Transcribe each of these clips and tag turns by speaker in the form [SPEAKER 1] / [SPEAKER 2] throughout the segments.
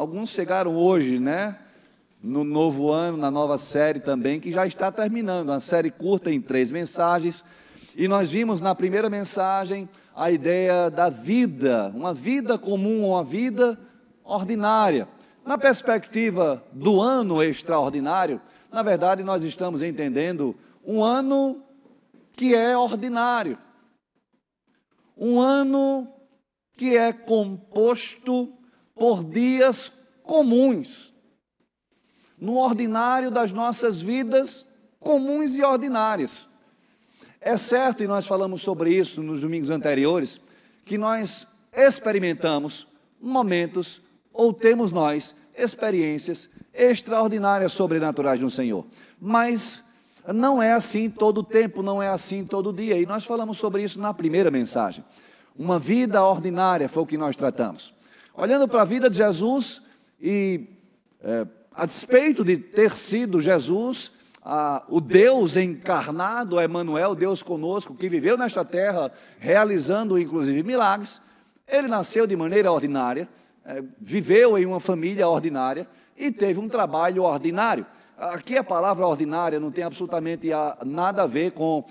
[SPEAKER 1] alguns chegaram hoje, né? No novo ano, na nova série também, que já está terminando, uma série curta em 3 mensagens, e nós vimos na primeira mensagem a ideia da vida, uma vida comum, uma vida ordinária. Na perspectiva do ano extraordinário, na verdade nós estamos entendendo um ano que é ordinário, um ano que é composto por dias comuns, no ordinário das nossas vidas comuns e ordinárias. É certo, e nós falamos sobre isso nos domingos anteriores, que nós experimentamos momentos, ou temos nós, experiências extraordinárias sobrenaturais no Senhor. Mas não é assim todo o tempo, não é assim todo dia. E nós falamos sobre isso na primeira mensagem. Uma vida ordinária foi o que nós tratamos. Olhando para a vida de Jesus e a despeito de ter sido Jesus, o Deus encarnado, Emanuel, Deus conosco, que viveu nesta terra, realizando inclusive milagres, ele nasceu de maneira ordinária, viveu em uma família ordinária e teve um trabalho ordinário. Aqui a palavra ordinária não tem absolutamente nada a ver com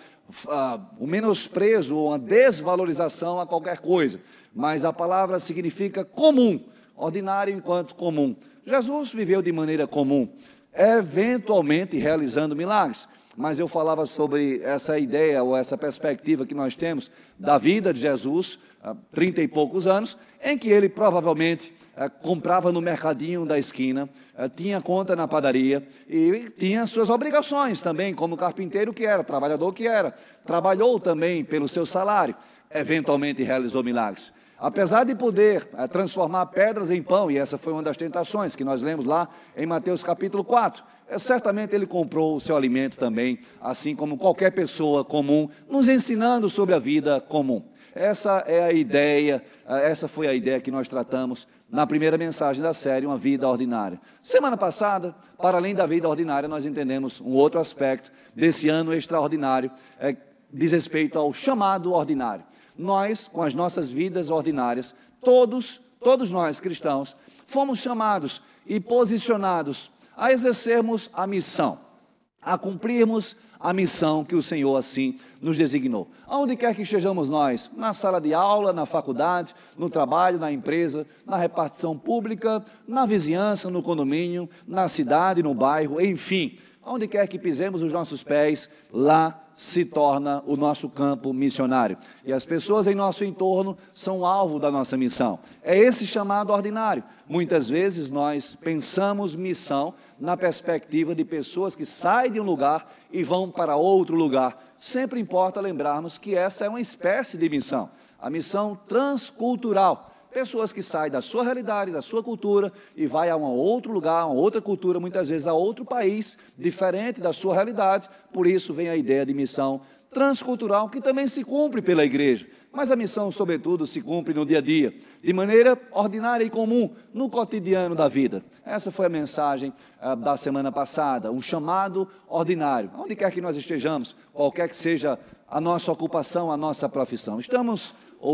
[SPEAKER 1] o menosprezo ou a desvalorização a qualquer coisa, mas a palavra significa comum, ordinário enquanto comum. Jesus viveu de maneira comum, eventualmente realizando milagres, mas eu falava sobre essa ideia ou essa perspectiva que nós temos da vida de Jesus, há 30 e poucos anos, em que ele provavelmente comprava no mercadinho da esquina, tinha conta na padaria e tinha suas obrigações também, como carpinteiro que era, trabalhador que era, trabalhou também pelo seu salário, eventualmente realizou milagres. Apesar de poder transformar pedras em pão, e essa foi uma das tentações que nós lemos lá em Mateus capítulo 4, certamente ele comprou o seu alimento também, assim como qualquer pessoa comum, nos ensinando sobre a vida comum. Essa é a ideia, essa foi a ideia que nós tratamos na primeira mensagem da série, uma vida ordinária. Semana passada, para além da vida ordinária, nós entendemos um outro aspecto desse ano extraordinário, diz respeito ao chamado ordinário. Nós, com as nossas vidas ordinárias, todos nós cristãos, fomos chamados e posicionados a exercermos a missão, a cumprirmos a missão que o Senhor assim nos designou. Aonde quer que estejamos nós, na sala de aula, na faculdade, no trabalho, na empresa, na repartição pública, na vizinhança, no condomínio, na cidade, no bairro, enfim, aonde quer que pisemos os nossos pés, lá se torna o nosso campo missionário. E as pessoas em nosso entorno são alvo da nossa missão. É esse chamado ordinário. Muitas vezes nós pensamos missão na perspectiva de pessoas que saem de um lugar e vão para outro lugar. Sempre importa lembrarmos que essa é uma espécie de missão. A missão transcultural. Pessoas que saem da sua realidade, da sua cultura e vai a um outro lugar, a uma outra cultura, muitas vezes a outro país, diferente da sua realidade. Por isso vem a ideia de missão transcultural, que também se cumpre pela igreja. Mas a missão, sobretudo, se cumpre no dia a dia, de maneira ordinária e comum, no cotidiano da vida. Essa foi a mensagem da semana passada, um chamado ordinário. Onde quer que nós estejamos, qualquer que seja a nossa ocupação, a nossa profissão.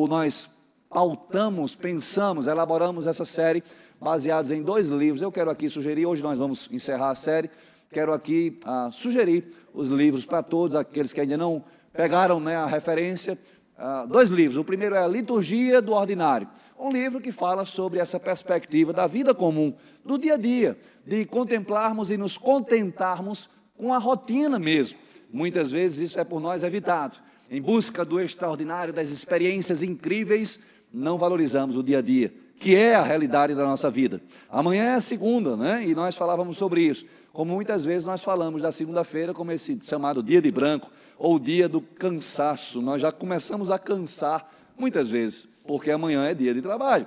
[SPEAKER 1] Nós pautamos, pensamos, elaboramos essa série baseados em 2 livros. Eu quero aqui sugerir, hoje nós vamos encerrar a série, quero aqui sugerir os livros para todos aqueles que ainda não pegaram a referência. 2 livros, o primeiro é a Liturgia do Ordinário, um livro que fala sobre essa perspectiva da vida comum, do dia a dia, de contemplarmos e nos contentarmos com a rotina mesmo. Muitas vezes isso é por nós evitado. Em busca do extraordinário, das experiências incríveis, não valorizamos o dia a dia, que é a realidade da nossa vida. Amanhã é segunda, e nós falávamos sobre isso. Como muitas vezes nós falamos da segunda-feira como esse chamado dia de branco, ou dia do cansaço. Nós já começamos a cansar muitas vezes, porque amanhã é dia de trabalho.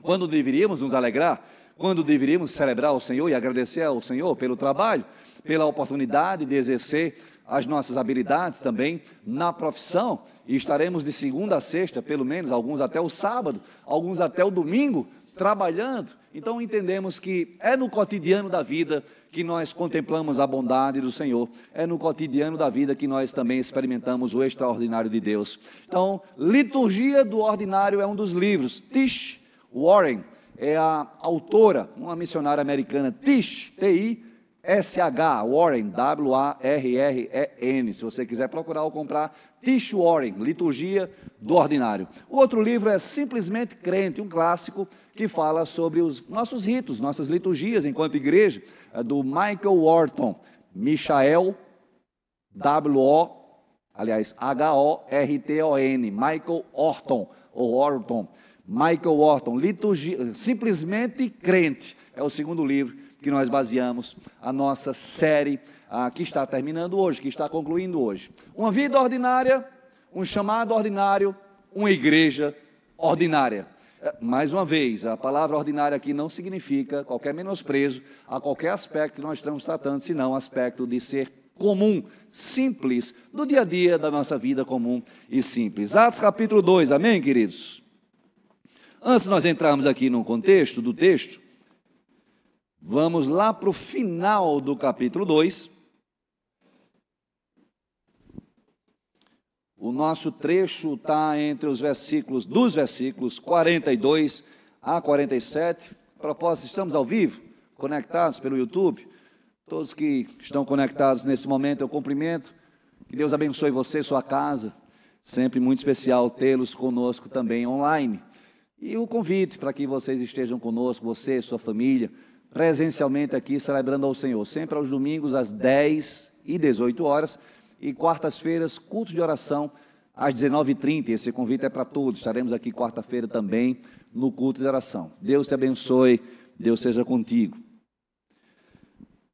[SPEAKER 1] Quando deveríamos nos alegrar, quando deveríamos celebrar o Senhor e agradecer ao Senhor pelo trabalho, pela oportunidade de exercer as nossas habilidades também na profissão, e estaremos de segunda a sexta, pelo menos, alguns até o sábado, alguns até o domingo, trabalhando. Então entendemos que é no cotidiano da vida que nós contemplamos a bondade do Senhor, é no cotidiano da vida que nós também experimentamos o extraordinário de Deus. Então, Liturgia do Ordinário é um dos livros. Tish Warren é a autora, uma missionária americana, Tish, T-I-S-H, Warren, W-A-R-R-E-N, se você quiser procurar ou comprar, Tish Warren, Liturgia do Ordinário. O outro livro é Simplesmente Crente, um clássico que fala sobre os nossos ritos, nossas liturgias enquanto igreja, do Michael Horton, H-O-R-T-O-N, Michael Horton, ou Horton, Michael Horton, Liturgia, Simplesmente Crente, é o segundo livro que nós baseamos a nossa série, que está terminando hoje, que está concluindo hoje. Uma vida ordinária, um chamado ordinário, uma igreja ordinária. Mais uma vez, a palavra ordinária aqui não significa qualquer menosprezo a qualquer aspecto que nós estamos tratando, senão o aspecto de ser comum, simples, do dia a dia da nossa vida comum e simples. Atos capítulo 2, amém, queridos? Antes de nós entrarmos aqui no contexto do texto, vamos lá para o final do capítulo 2. O nosso trecho está entre os versículos, dos versículos 42 a 47. A propósito, estamos ao vivo, conectados pelo YouTube. Todos que estão conectados nesse momento, eu cumprimento. Que Deus abençoe você e sua casa. Sempre muito especial tê-los conosco também online. E o convite para que vocês estejam conosco, você e sua família, presencialmente aqui, celebrando ao Senhor. Sempre aos domingos, às 10 e 18 horas. E quartas-feiras, cultos de oração, às 19h30. Esse convite é para todos. Estaremos aqui quarta-feira também, no culto de oração. Deus te abençoe, Deus seja contigo.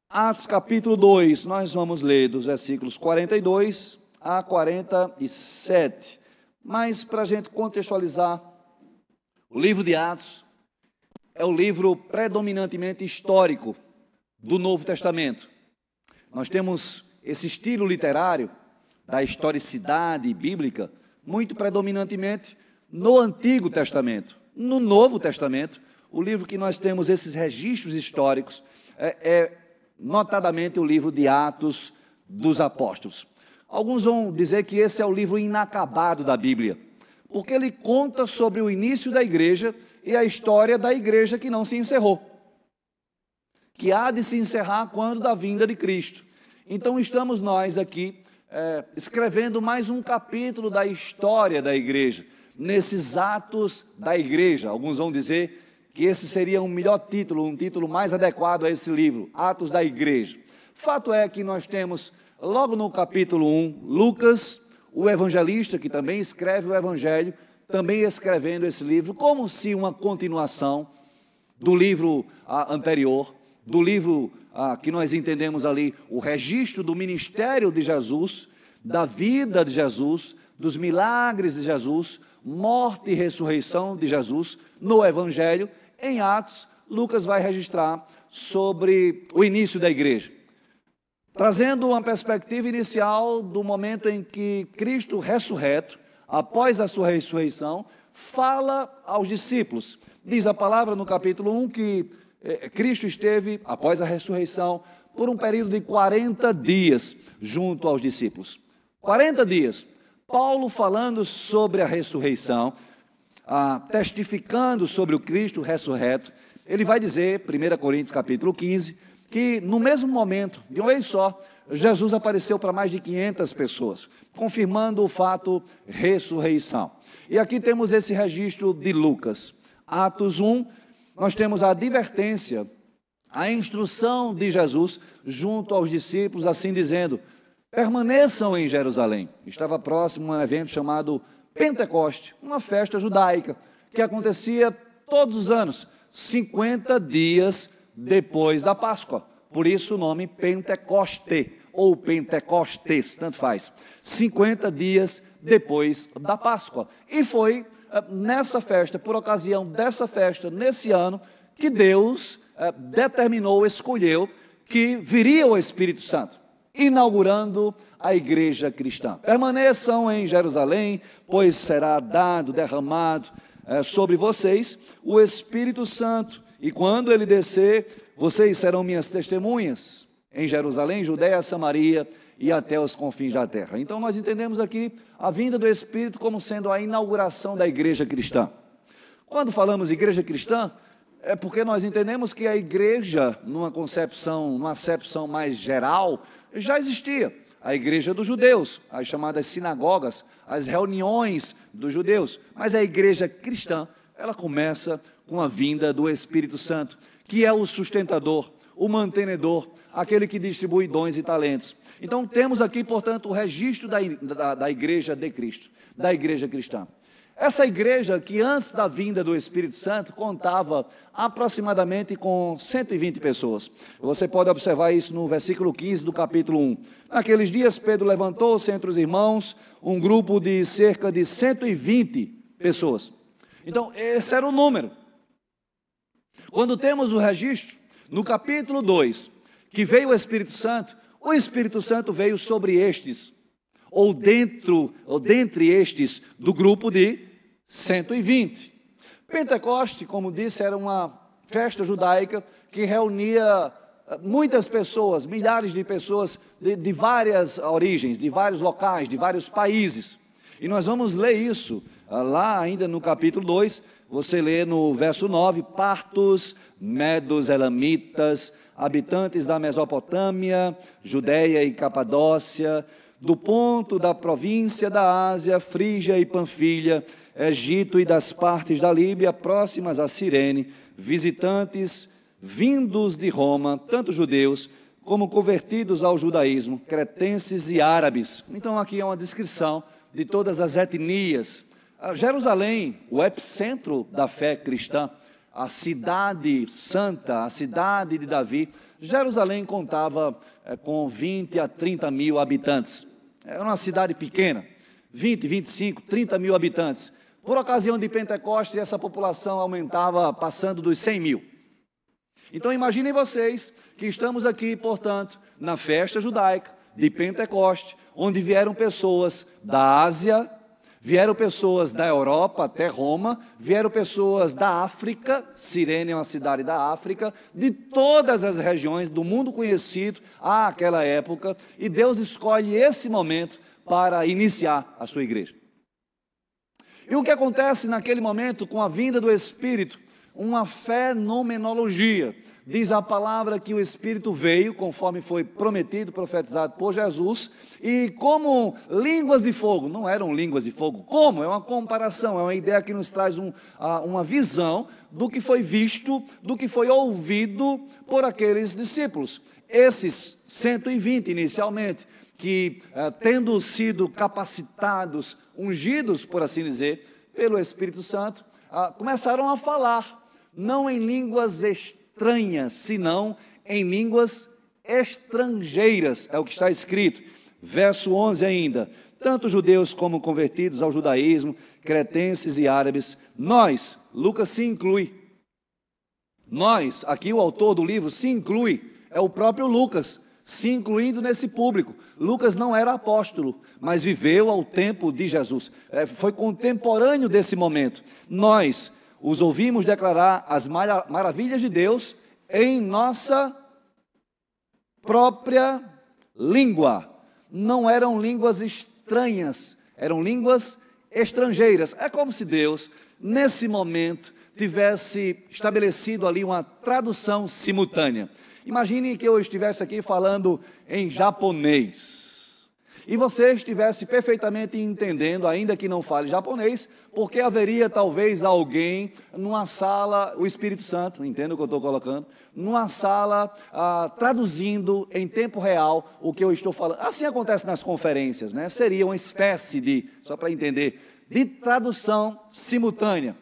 [SPEAKER 1] Atos capítulo 2, nós vamos ler dos versículos 42 a 47. Mas, para a gente contextualizar, o livro de Atos é o livro predominantemente histórico do Novo Testamento. Nós temos esse estilo literário da historicidade bíblica, muito predominantemente no Antigo Testamento. No Novo Testamento, o livro que nós temos esses registros históricos é notadamente o livro de Atos dos Apóstolos. Alguns vão dizer que esse é o livro inacabado da Bíblia, porque ele conta sobre o início da igreja e a história da igreja que não se encerrou, que há de se encerrar quando da vinda de Cristo. Então estamos nós aqui escrevendo mais um capítulo da história da igreja, nesses atos da igreja. Alguns vão dizer que esse seria um melhor título, um título mais adequado a esse livro, Atos da Igreja. Fato é que nós temos, logo no capítulo 1, Lucas, o evangelista, que também escreve o evangelho, também escrevendo esse livro, como se uma continuação do livro anterior, do livro que nós entendemos ali, o registro do ministério de Jesus, da vida de Jesus, dos milagres de Jesus, morte e ressurreição de Jesus no Evangelho. Em Atos, Lucas vai registrar sobre o início da igreja, trazendo uma perspectiva inicial do momento em que Cristo ressurreto, após a sua ressurreição, fala aos discípulos. Diz a palavra no capítulo 1 que Cristo esteve, após a ressurreição, por um período de 40 dias junto aos discípulos. 40 dias. Paulo falando sobre a ressurreição, testificando sobre o Cristo ressurreto, ele vai dizer, 1 Coríntios capítulo 15, que no mesmo momento, de uma vez só, Jesus apareceu para mais de 500 pessoas, confirmando o fato ressurreição. E aqui temos esse registro de Lucas. Atos 1, nós temos a advertência, a instrução de Jesus junto aos discípulos, assim dizendo: permaneçam em Jerusalém. Estava próximo um evento chamado Pentecoste, uma festa judaica, que acontecia todos os anos, 50 dias depois da Páscoa. Por isso o nome Pentecoste, ou Pentecostes, tanto faz. 50 dias depois da Páscoa. E foi nessa festa, por ocasião dessa festa, nesse ano, que Deus determinou, escolheu, que viria o Espírito Santo, inaugurando a igreja cristã. Permaneçam em Jerusalém, pois será dado, derramado sobre vocês o Espírito Santo, e quando ele descer, vocês serão minhas testemunhas em Jerusalém, Judeia, Samaria e até os confins da terra. Então nós entendemos aqui a vinda do Espírito como sendo a inauguração da igreja cristã. Quando falamos igreja cristã, é porque nós entendemos que a igreja, numa acepção mais geral, já existia. A igreja dos judeus, as chamadas sinagogas, as reuniões dos judeus. Mas a igreja cristã, ela começa com a vinda do Espírito Santo, que é o sustentador, o mantenedor, aquele que distribui dons e talentos. Então temos aqui, portanto, o registro da igreja de Cristo, da igreja cristã. Essa igreja que antes da vinda do Espírito Santo contava aproximadamente com 120 pessoas. Você pode observar isso no versículo 15 do capítulo 1. Naqueles dias Pedro levantou-se entre os irmãos um grupo de cerca de 120 pessoas. Então esse era o número. Quando temos o registro, no capítulo 2, que veio o Espírito Santo veio sobre estes, ou dentre estes, do grupo de 120. Pentecoste, como disse, era uma festa judaica que reunia muitas pessoas, milhares de pessoas de várias origens, de vários locais, de vários países. E nós vamos ler isso lá ainda no capítulo 2, você lê no verso 9, partos, medos, elamitas, habitantes da Mesopotâmia, Judeia e Capadócia, do ponto da província da Ásia, Frígia e Panfilha, Egito e das partes da Líbia próximas a Cirene, visitantes vindos de Roma, tanto judeus como convertidos ao judaísmo, cretenses e árabes. Então aqui é uma descrição de todas as etnias. Jerusalém, o epicentro da fé cristã, a cidade santa, a cidade de Davi, Jerusalém contava com 20 a 30 mil habitantes. Era uma cidade pequena, 20, 25, 30 mil habitantes. Por ocasião de Pentecostes, essa população aumentava, passando dos 100 mil. Então imaginem vocês que estamos aqui, portanto, na festa judaica de Pentecostes, onde vieram pessoas da Ásia, vieram pessoas da Europa até Roma, vieram pessoas da África, Cirene é uma cidade da África, de todas as regiões do mundo conhecido àquela época, e Deus escolhe esse momento para iniciar a sua igreja. E o que acontece naquele momento com a vinda do Espírito? Uma fenomenologia. Diz a palavra que o Espírito veio, conforme foi prometido, profetizado por Jesus, e como línguas de fogo. Não eram línguas de fogo. Como? É uma comparação, é uma ideia que nos traz uma visão do que foi visto, do que foi ouvido por aqueles discípulos. Esses 120 inicialmente, que tendo sido capacitados, ungidos, por assim dizer, pelo Espírito Santo, começaram a falar, não em línguas estranhas, senão em línguas estrangeiras, é o que está escrito. Verso 11 ainda, tanto judeus como convertidos ao judaísmo, cretenses e árabes, nós, Lucas se inclui, nós, aqui o autor do livro se inclui, é o próprio Lucas, se incluindo nesse público. Lucas não era apóstolo, mas viveu ao tempo de Jesus, foi contemporâneo desse momento. Nós os ouvimos declarar as maravilhas de Deus em nossa própria língua. Não eram línguas estranhas, eram línguas estrangeiras. É como se Deus, nesse momento, tivesse estabelecido ali uma tradução simultânea. Imagine que eu estivesse aqui falando em japonês e você estivesse perfeitamente entendendo, ainda que não fale japonês, porque haveria talvez alguém numa sala, o Espírito Santo, entenda o que eu estou colocando, numa sala traduzindo em tempo real o que eu estou falando. Assim acontece nas conferências, né? Seria uma espécie de, só para entender, de tradução simultânea.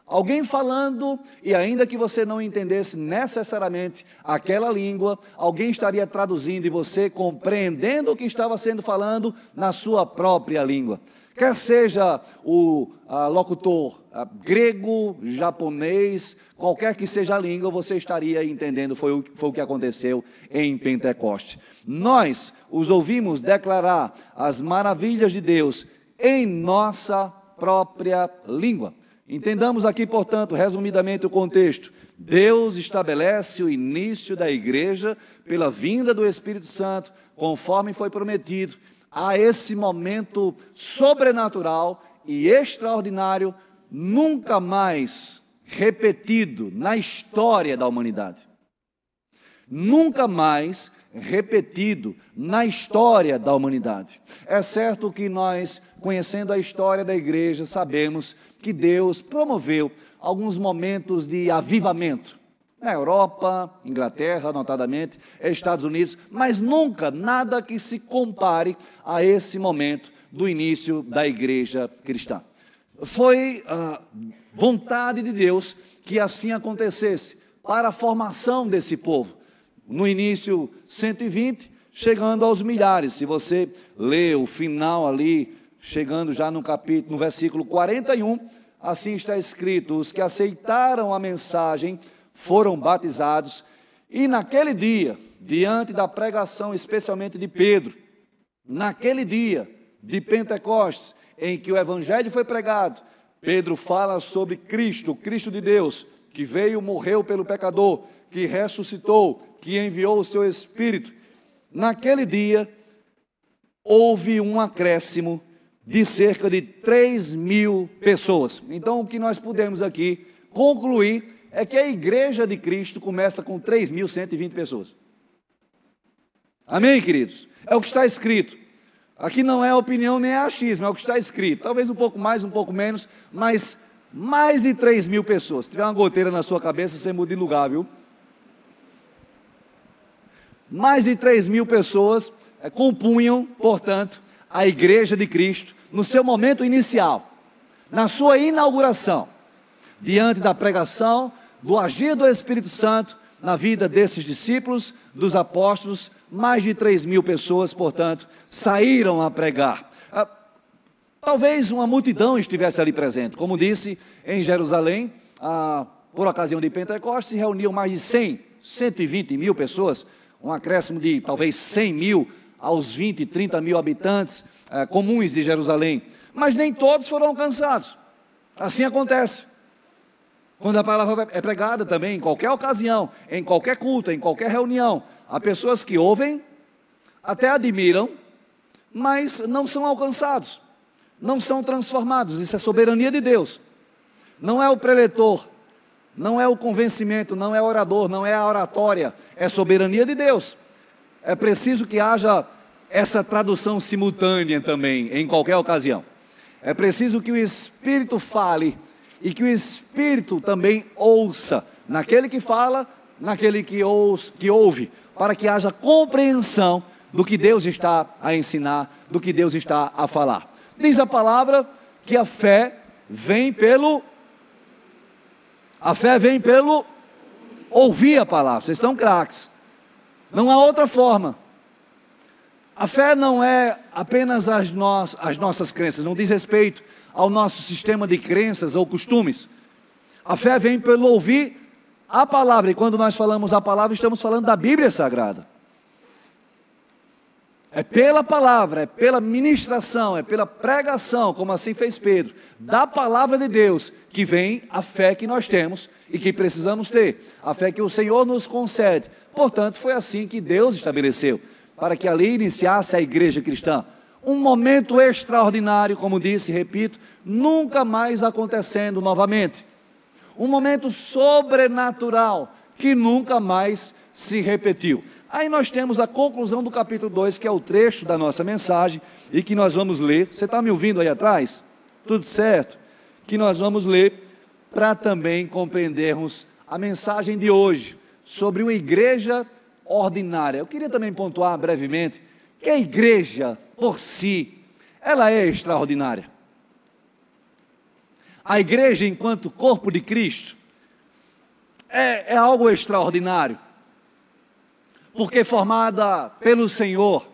[SPEAKER 1] Alguém falando, e ainda que você não entendesse necessariamente aquela língua, alguém estaria traduzindo e você compreendendo o que estava sendo falando na sua própria língua. Quer seja o locutor grego, japonês, qualquer que seja a língua, você estaria entendendo, foi o que aconteceu em Pentecoste. Nós os ouvimos declarar as maravilhas de Deus em nossa própria língua. Entendamos aqui, portanto, resumidamente o contexto. Deus estabelece o início da igreja pela vinda do Espírito Santo, conforme foi prometido. A esse momento sobrenatural e extraordinário, nunca mais repetido na história da humanidade. Nunca mais repetido na história da humanidade. É certo que nós, conhecendo a história da igreja, sabemos que Deus promoveu alguns momentos de avivamento na Europa, Inglaterra, notadamente, Estados Unidos, mas nunca nada que se compare a esse momento do início da igreja cristã. Foi vontade de Deus que assim acontecesse para a formação desse povo. No início, 120, chegando aos milhares. Se você lê o final ali, chegando já no versículo 41, assim está escrito: os que aceitaram a mensagem foram batizados, e naquele dia, diante da pregação especialmente de Pedro, naquele dia de Pentecostes, em que o evangelho foi pregado, Pedro fala sobre Cristo, o Cristo de Deus, que veio, morreu pelo pecador, que ressuscitou, que enviou o seu Espírito. Naquele dia, houve um acréscimo de cerca de 3.000 pessoas. Então, o que nós podemos aqui concluir é que a igreja de Cristo começa com 3.120 pessoas. Amém, queridos? É o que está escrito. Aqui não é opinião nem é achismo, é o que está escrito. Talvez um pouco mais, um pouco menos, mas mais de 3.000 pessoas. Se tiver uma goteira na sua cabeça, você muda de lugar, viu? Mais de 3.000 pessoas compunham, portanto, a igreja de Cristo no seu momento inicial, na sua inauguração, diante da pregação, do agir do Espírito Santo na vida desses discípulos, dos apóstolos. Mais de 3.000 pessoas, portanto, saíram a pregar. Talvez uma multidão estivesse ali presente. Como disse, em Jerusalém, por ocasião de Pentecostes, se reuniam mais de 120 mil pessoas, um acréscimo de talvez 100 mil aos 20, 30 mil habitantes comuns de Jerusalém. Mas nem todos foram alcançados. Assim acontece. Quando a palavra é pregada também, em qualquer ocasião, em qualquer culto, em qualquer reunião, há pessoas que ouvem, até admiram, mas não são alcançados, não são transformados. Isso é soberania de Deus. Não é o preletor, não é o convencimento, não é o orador, não é a oratória, é soberania de Deus. É preciso que haja essa tradução simultânea também, em qualquer ocasião. É preciso que o Espírito fale e que o Espírito também ouça, naquele que fala, naquele que ouve, para que haja compreensão do que Deus está a ensinar, do que Deus está a falar. Diz a palavra que a fé vem pelo ouvir a palavra. Vocês estão craques. Não há outra forma. A fé não é apenas as nossas crenças, não diz respeito ao nosso sistema de crenças ou costumes. A fé vem pelo ouvir a palavra, e quando nós falamos a palavra, estamos falando da Bíblia Sagrada. É pela palavra, é pela ministração, é pela pregação, como assim fez Pedro, da palavra de Deus, que vem a fé que nós temos e que precisamos ter, a fé que o Senhor nos concede. Portanto, foi assim que Deus estabeleceu, para que ali iniciasse a igreja cristã. Um momento extraordinário, como disse, repito, nunca mais acontecendo novamente. Um momento sobrenatural, que nunca mais se repetiu. Aí nós temos a conclusão do capítulo 2, que é o trecho da nossa mensagem, e que nós vamos ler. Você está me ouvindo aí atrás? Tudo certo? Que nós vamos ler, para também compreendermos a mensagem de hoje, sobre uma igreja ordinária. Eu queria também pontuar brevemente, que a igreja, por si, ela é extraordinária. A igreja, enquanto corpo de Cristo, é algo extraordinário, porque formada pelo Senhor,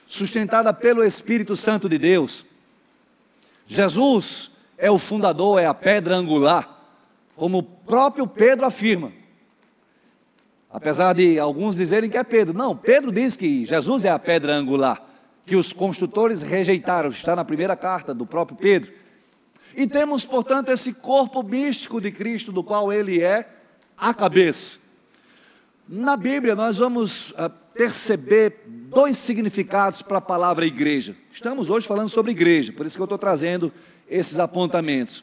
[SPEAKER 1] sustentada pelo Espírito Santo de Deus. Jesus é o fundador, é a pedra angular, como o próprio Pedro afirma. Apesar de alguns dizerem que é Pedro. Não, Pedro diz que Jesus é a pedra angular, que os construtores rejeitaram. Está na primeira carta do próprio Pedro. E temos, portanto, esse corpo místico de Cristo, do qual ele é a cabeça. Na Bíblia nós vamos perceber dois significados para a palavra igreja. Estamos hoje falando sobre igreja, por isso que eu estou trazendo esses apontamentos.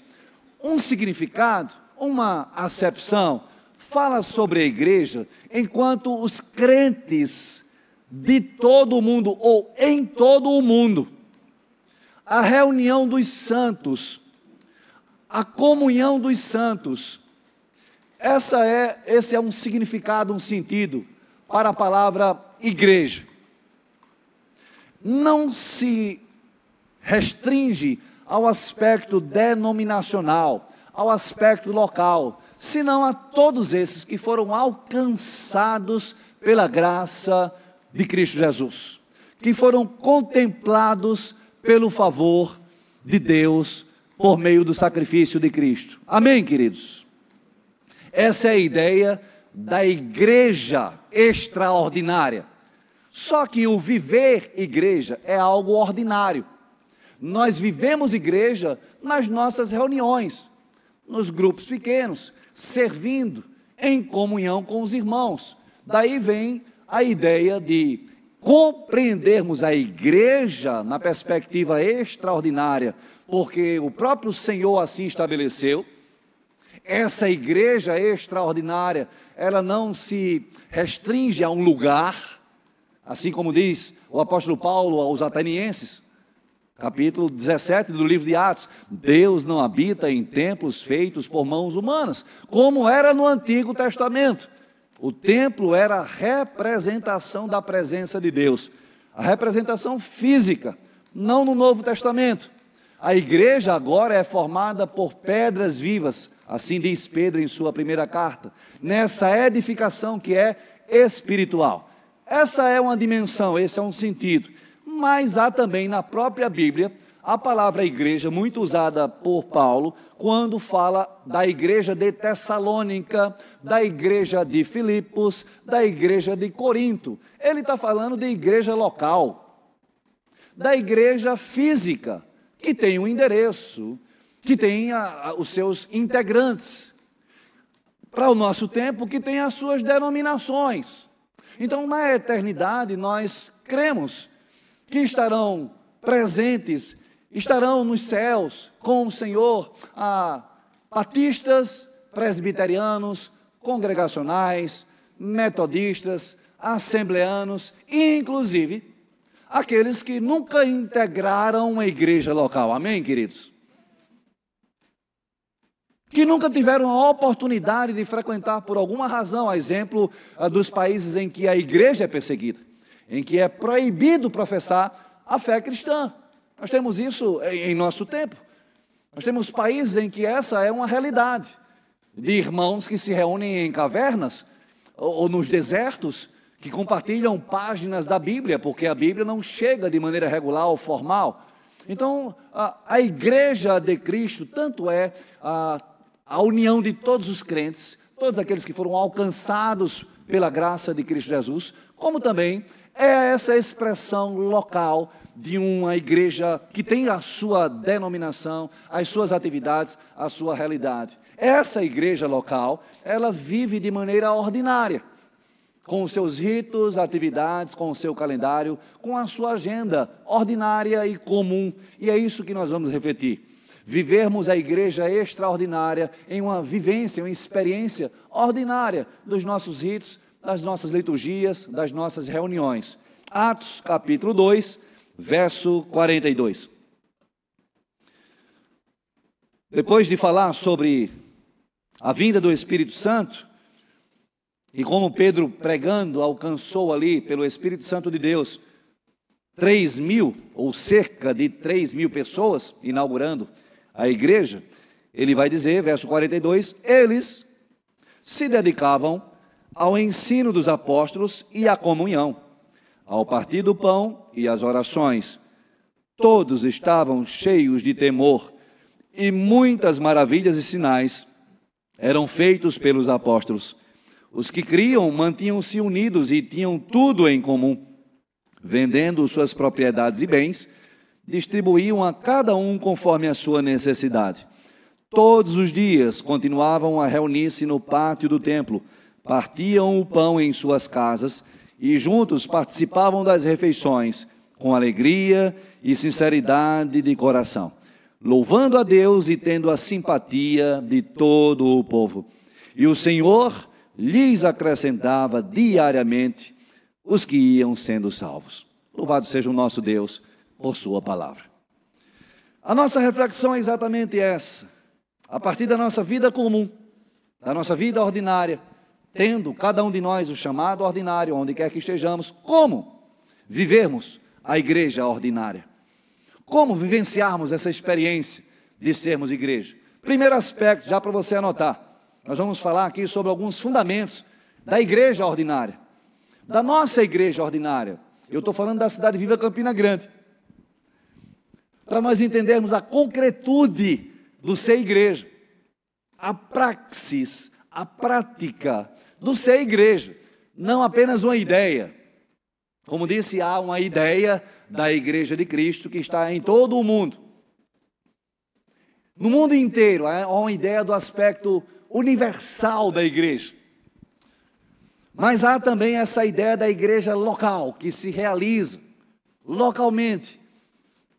[SPEAKER 1] Um significado uma acepção, fala sobre a igreja enquanto os crentes de todo o mundo, ou em todo o mundo, a reunião dos santos, a comunhão dos santos, esse é um significado, um sentido para a palavra igreja. Não se restringe ao aspecto denominacional, ao aspecto local, senão a todos esses que foram alcançados pela graça de Cristo Jesus, que foram contemplados pelo favor de Deus por meio do sacrifício de Cristo. Amém, queridos? Essa é a ideia da igreja extraordinária. Só que o viver igreja é algo ordinário. Nós vivemos igreja nas nossas reuniões, nos grupos pequenos, servindo em comunhão com os irmãos. Daí vem a ideia de compreendermos a igreja na perspectiva extraordinária, porque o próprio Senhor assim estabeleceu. Essa igreja extraordinária, ela não se restringe a um lugar, assim como diz o apóstolo Paulo aos atenienses, capítulo 17 do livro de Atos: Deus não habita em templos feitos por mãos humanas, como era no Antigo Testamento. O templo era a representação da presença de Deus, a representação física, não no Novo Testamento. A igreja agora é formada por pedras vivas, assim diz Pedro em sua primeira carta, nessa edificação que é espiritual. Essa é uma dimensão, esse é um sentido. Mas há também na própria Bíblia a palavra igreja, muito usada por Paulo, quando fala da igreja de Tessalônica, da igreja de Filipos, da igreja de Corinto. Ele está falando de igreja local, da igreja física, que tem um endereço, que tem os seus integrantes. Para o nosso tempo, que tem as suas denominações. Então, na eternidade, nós cremos que estarão presentes, estarão nos céus com o Senhor, batistas, presbiterianos, congregacionais, metodistas, assembleanos, e inclusive aqueles que nunca integraram uma igreja local. Amém, queridos? Que nunca tiveram a oportunidade de frequentar por alguma razão, a exemplo dos países em que a igreja é perseguida, em que é proibido professar a fé cristã. Nós temos isso em nosso tempo. Nós temos países em que essa é uma realidade, de irmãos que se reúnem em cavernas ou nos desertos, que compartilham páginas da Bíblia, porque a Bíblia não chega de maneira regular ou formal. Então, a igreja de Cristo, tanto é a união de todos os crentes, todos aqueles que foram alcançados pela graça de Cristo Jesus, como também é essa expressão local de uma igreja que tem a sua denominação, as suas atividades, a sua realidade. Essa igreja local, ela vive de maneira ordinária, com os seus ritos, atividades, com o seu calendário, com a sua agenda ordinária e comum. E é isso que nós vamos refletir. Vivermos a igreja extraordinária em uma vivência, uma experiência ordinária dos nossos ritos, das nossas liturgias, das nossas reuniões. Atos, capítulo 2, verso 42. Depois de falar sobre a vinda do Espírito Santo, e como Pedro, pregando, alcançou ali, pelo Espírito Santo de Deus, 3.000, ou cerca de 3.000 pessoas, inaugurando a igreja, ele vai dizer, verso 42, eles se dedicavam ao ensino dos apóstolos e à comunhão, ao partir do pão e às orações. Todos estavam cheios de temor, e muitas maravilhas e sinais eram feitos pelos apóstolos. Os que criam mantinham-se unidos e tinham tudo em comum. Vendendo suas propriedades e bens, distribuíam a cada um conforme a sua necessidade. Todos os dias continuavam a reunir-se no pátio do templo, partiam o pão em suas casas e juntos participavam das refeições, com alegria e sinceridade de coração, louvando a Deus e tendo a simpatia de todo o povo. E o Senhor lhes acrescentava diariamente os que iam sendo salvos. Louvado seja o nosso Deus por sua palavra. A nossa reflexão é exatamente essa. A partir da nossa vida comum, da nossa vida ordinária, tendo cada um de nós o chamado ordinário, onde quer que estejamos, como vivermos a igreja ordinária? Como vivenciarmos essa experiência de sermos igreja? Primeiro aspecto, já para você anotar, nós vamos falar aqui sobre alguns fundamentos da igreja ordinária, da nossa igreja ordinária. Eu estou falando da Cidade Viva Campina Grande, para nós entendermos a concretude do ser igreja, a praxis, a prática do ser igreja, não apenas uma ideia. Como disse, há uma ideia da Igreja de Cristo que está em todo o mundo. No mundo inteiro, há uma ideia do aspecto universal da igreja. Mas há também essa ideia da igreja local, que se realiza localmente,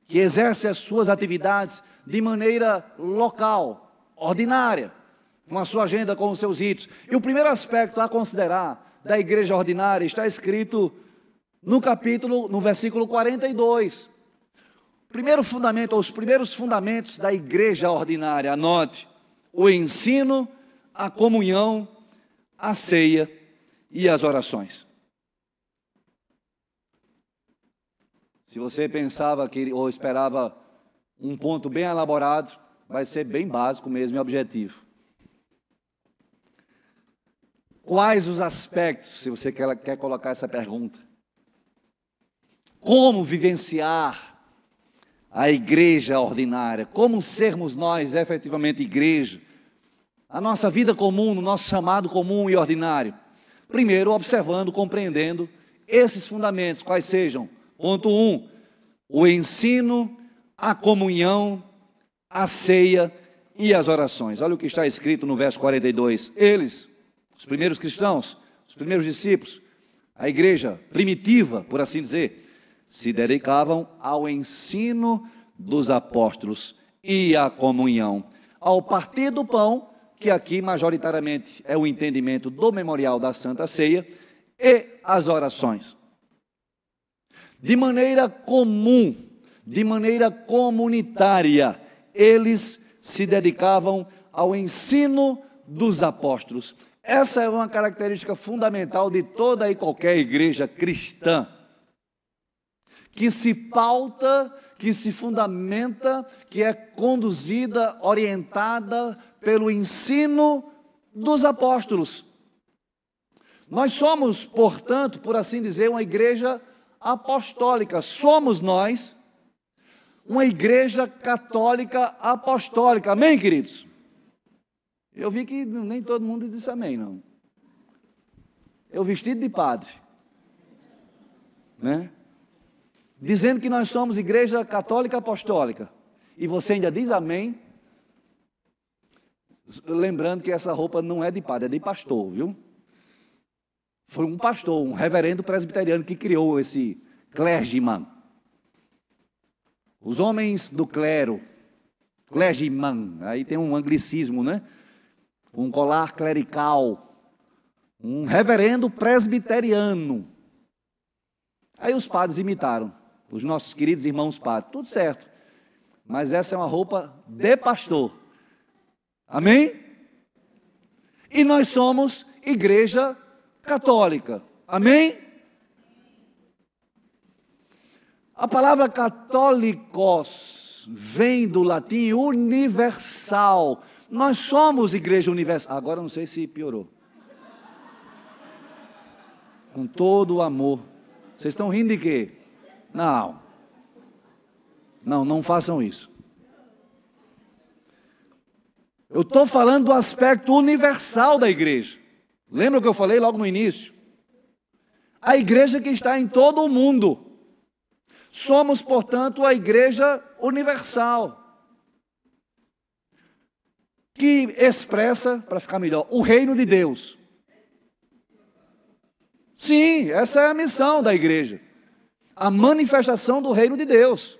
[SPEAKER 1] que exerce as suas atividades de maneira local, ordinária, com a sua agenda, com os seus ritos. E o primeiro aspecto a considerar da igreja ordinária está escrito no versículo 42. Primeiro fundamento, ou os primeiros fundamentos da igreja ordinária, anote: o ensino, a comunhão, a ceia e as orações. Se você pensava ou esperava um ponto bem elaborado, vai ser bem básico mesmo e objetivo. Quais os aspectos, se você quer colocar essa pergunta? Como vivenciar a igreja ordinária? Como sermos nós efetivamente igreja? A nossa vida comum, no nosso chamado comum e ordinário. Primeiro, observando, compreendendo esses fundamentos, quais sejam. Ponto 1, o ensino, a comunhão, a ceia e as orações. Olha o que está escrito no verso 42. Eles, os primeiros cristãos, os primeiros discípulos, a igreja primitiva, por assim dizer, se dedicavam ao ensino dos apóstolos e à comunhão, ao partir do pão, que aqui majoritariamente é o entendimento do memorial da Santa Ceia, e as orações. De maneira comum, de maneira comunitária, eles se dedicavam ao ensino dos apóstolos. Essa é uma característica fundamental de toda e qualquer igreja cristã, que se pauta, que se fundamenta, que é conduzida, orientada pelo ensino dos apóstolos. Nós somos, portanto, por assim dizer, uma igreja apostólica. Somos nós uma igreja católica apostólica. Amém, queridos? Eu vi que nem todo mundo disse amém, não. Eu vestido de padre, né? Dizendo que nós somos igreja católica apostólica, e você ainda diz amém, lembrando que essa roupa não é de padre, é de pastor, viu? Foi um pastor, um reverendo presbiteriano que criou esse clergyman. Os homens do clero, clergyman, aí tem um anglicismo, né? Um colar clerical, um reverendo presbiteriano. Aí os padres imitaram, os nossos queridos irmãos padres, tudo certo, mas essa é uma roupa de pastor, amém? E nós somos igreja católica, amém? A palavra católicos vem do latim universal, nós somos igreja universal. Agora não sei se piorou, com todo o amor. Vocês estão rindo de quê? Não, não façam isso. Eu estou falando do aspecto universal da igreja. Lembra o que eu falei logo no início? A igreja que está em todo o mundo. Somos, portanto, a igreja universal, que expressa, para ficar melhor, o reino de Deus. Sim, essa é a missão da igreja, a manifestação do reino de Deus.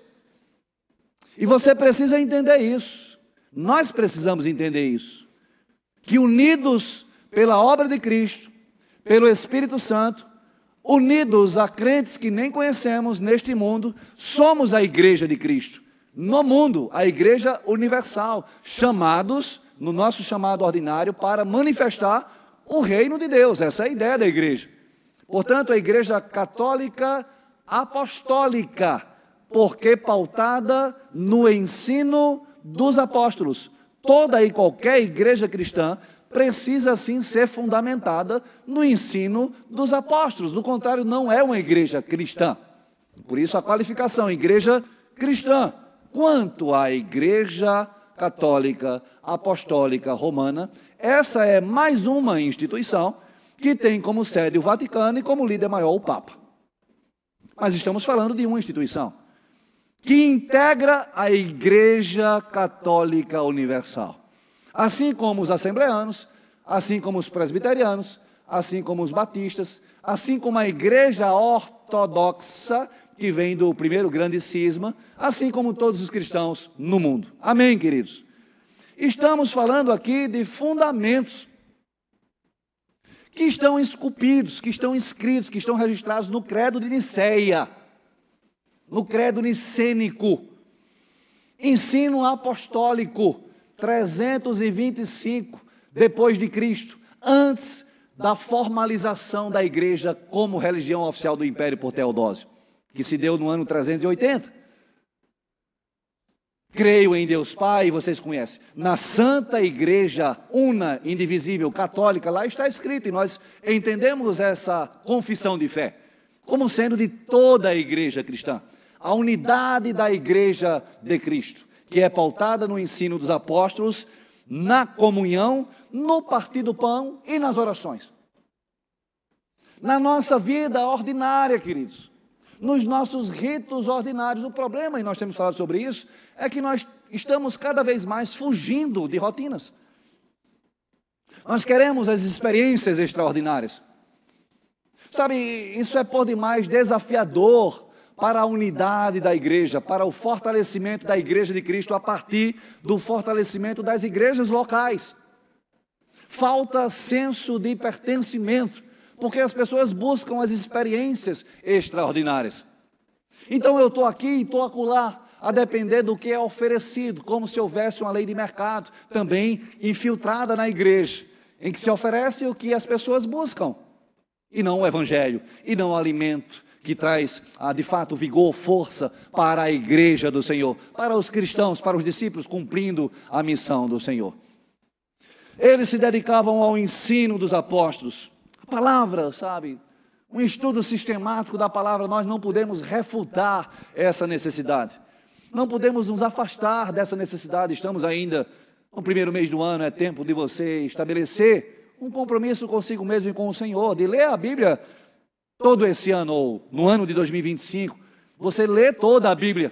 [SPEAKER 1] E você precisa entender isso. Nós precisamos entender isso. Que unidos pela obra de Cristo, pelo Espírito Santo, unidos a crentes que nem conhecemos neste mundo, somos a igreja de Cristo. No mundo, a igreja universal, chamados, no nosso chamado ordinário, para manifestar o reino de Deus. Essa é a ideia da igreja. Portanto, a igreja católica apostólica, porque pautada no ensino dos apóstolos. Toda e qualquer igreja cristã precisa sim ser fundamentada no ensino dos apóstolos. Do contrário, não é uma igreja cristã. Por isso a qualificação, igreja cristã. Quanto à igreja católica apostólica romana, essa é mais uma instituição que tem como sede o Vaticano e como líder maior o Papa. Mas estamos falando de uma instituição que integra a Igreja Católica Universal. Assim como os assembleanos, assim como os presbiterianos, assim como os batistas, assim como a Igreja Ortodoxa, que vem do primeiro grande cisma, assim como todos os cristãos no mundo. Amém, queridos? Estamos falando aqui de fundamentos que estão esculpidos, que estão escritos, que estão registrados no credo de Niceia, no credo nicênico, ensino apostólico, 325 depois de Cristo, antes da formalização da igreja como religião oficial do Império por Teodósio, que se deu no ano 380. Creio em Deus Pai, vocês conhecem, na Santa Igreja Una, indivisível, católica, lá está escrito, e nós entendemos essa confissão de fé como sendo de toda a igreja cristã, a unidade da igreja de Cristo, que é pautada no ensino dos apóstolos, na comunhão, no partir do pão e nas orações. Na nossa vida ordinária, queridos, nos nossos ritos ordinários. O problema, e nós temos falado sobre isso, é que nós estamos cada vez mais fugindo de rotinas. Nós queremos as experiências extraordinárias. Sabe, isso é por demais desafiador para a unidade da igreja, para o fortalecimento da igreja de Cristo a partir do fortalecimento das igrejas locais. Falta senso de pertencimento, porque as pessoas buscam as experiências extraordinárias. Então eu estou aqui e estou acolá, a depender do que é oferecido, como se houvesse uma lei de mercado também infiltrada na igreja, em que se oferece o que as pessoas buscam, e não o evangelho, e não o alimento que traz, de fato, vigor, força para a igreja do Senhor, para os cristãos, para os discípulos, cumprindo a missão do Senhor. Eles se dedicavam ao ensino dos apóstolos. A palavra, sabe, um estudo sistemático da palavra, nós não podemos refutar essa necessidade. Não podemos nos afastar dessa necessidade. Estamos ainda no primeiro mês do ano, é tempo de você estabelecer um compromisso consigo mesmo e com o Senhor, de ler a Bíblia todo esse ano, ou no ano de 2025, você lê toda a Bíblia.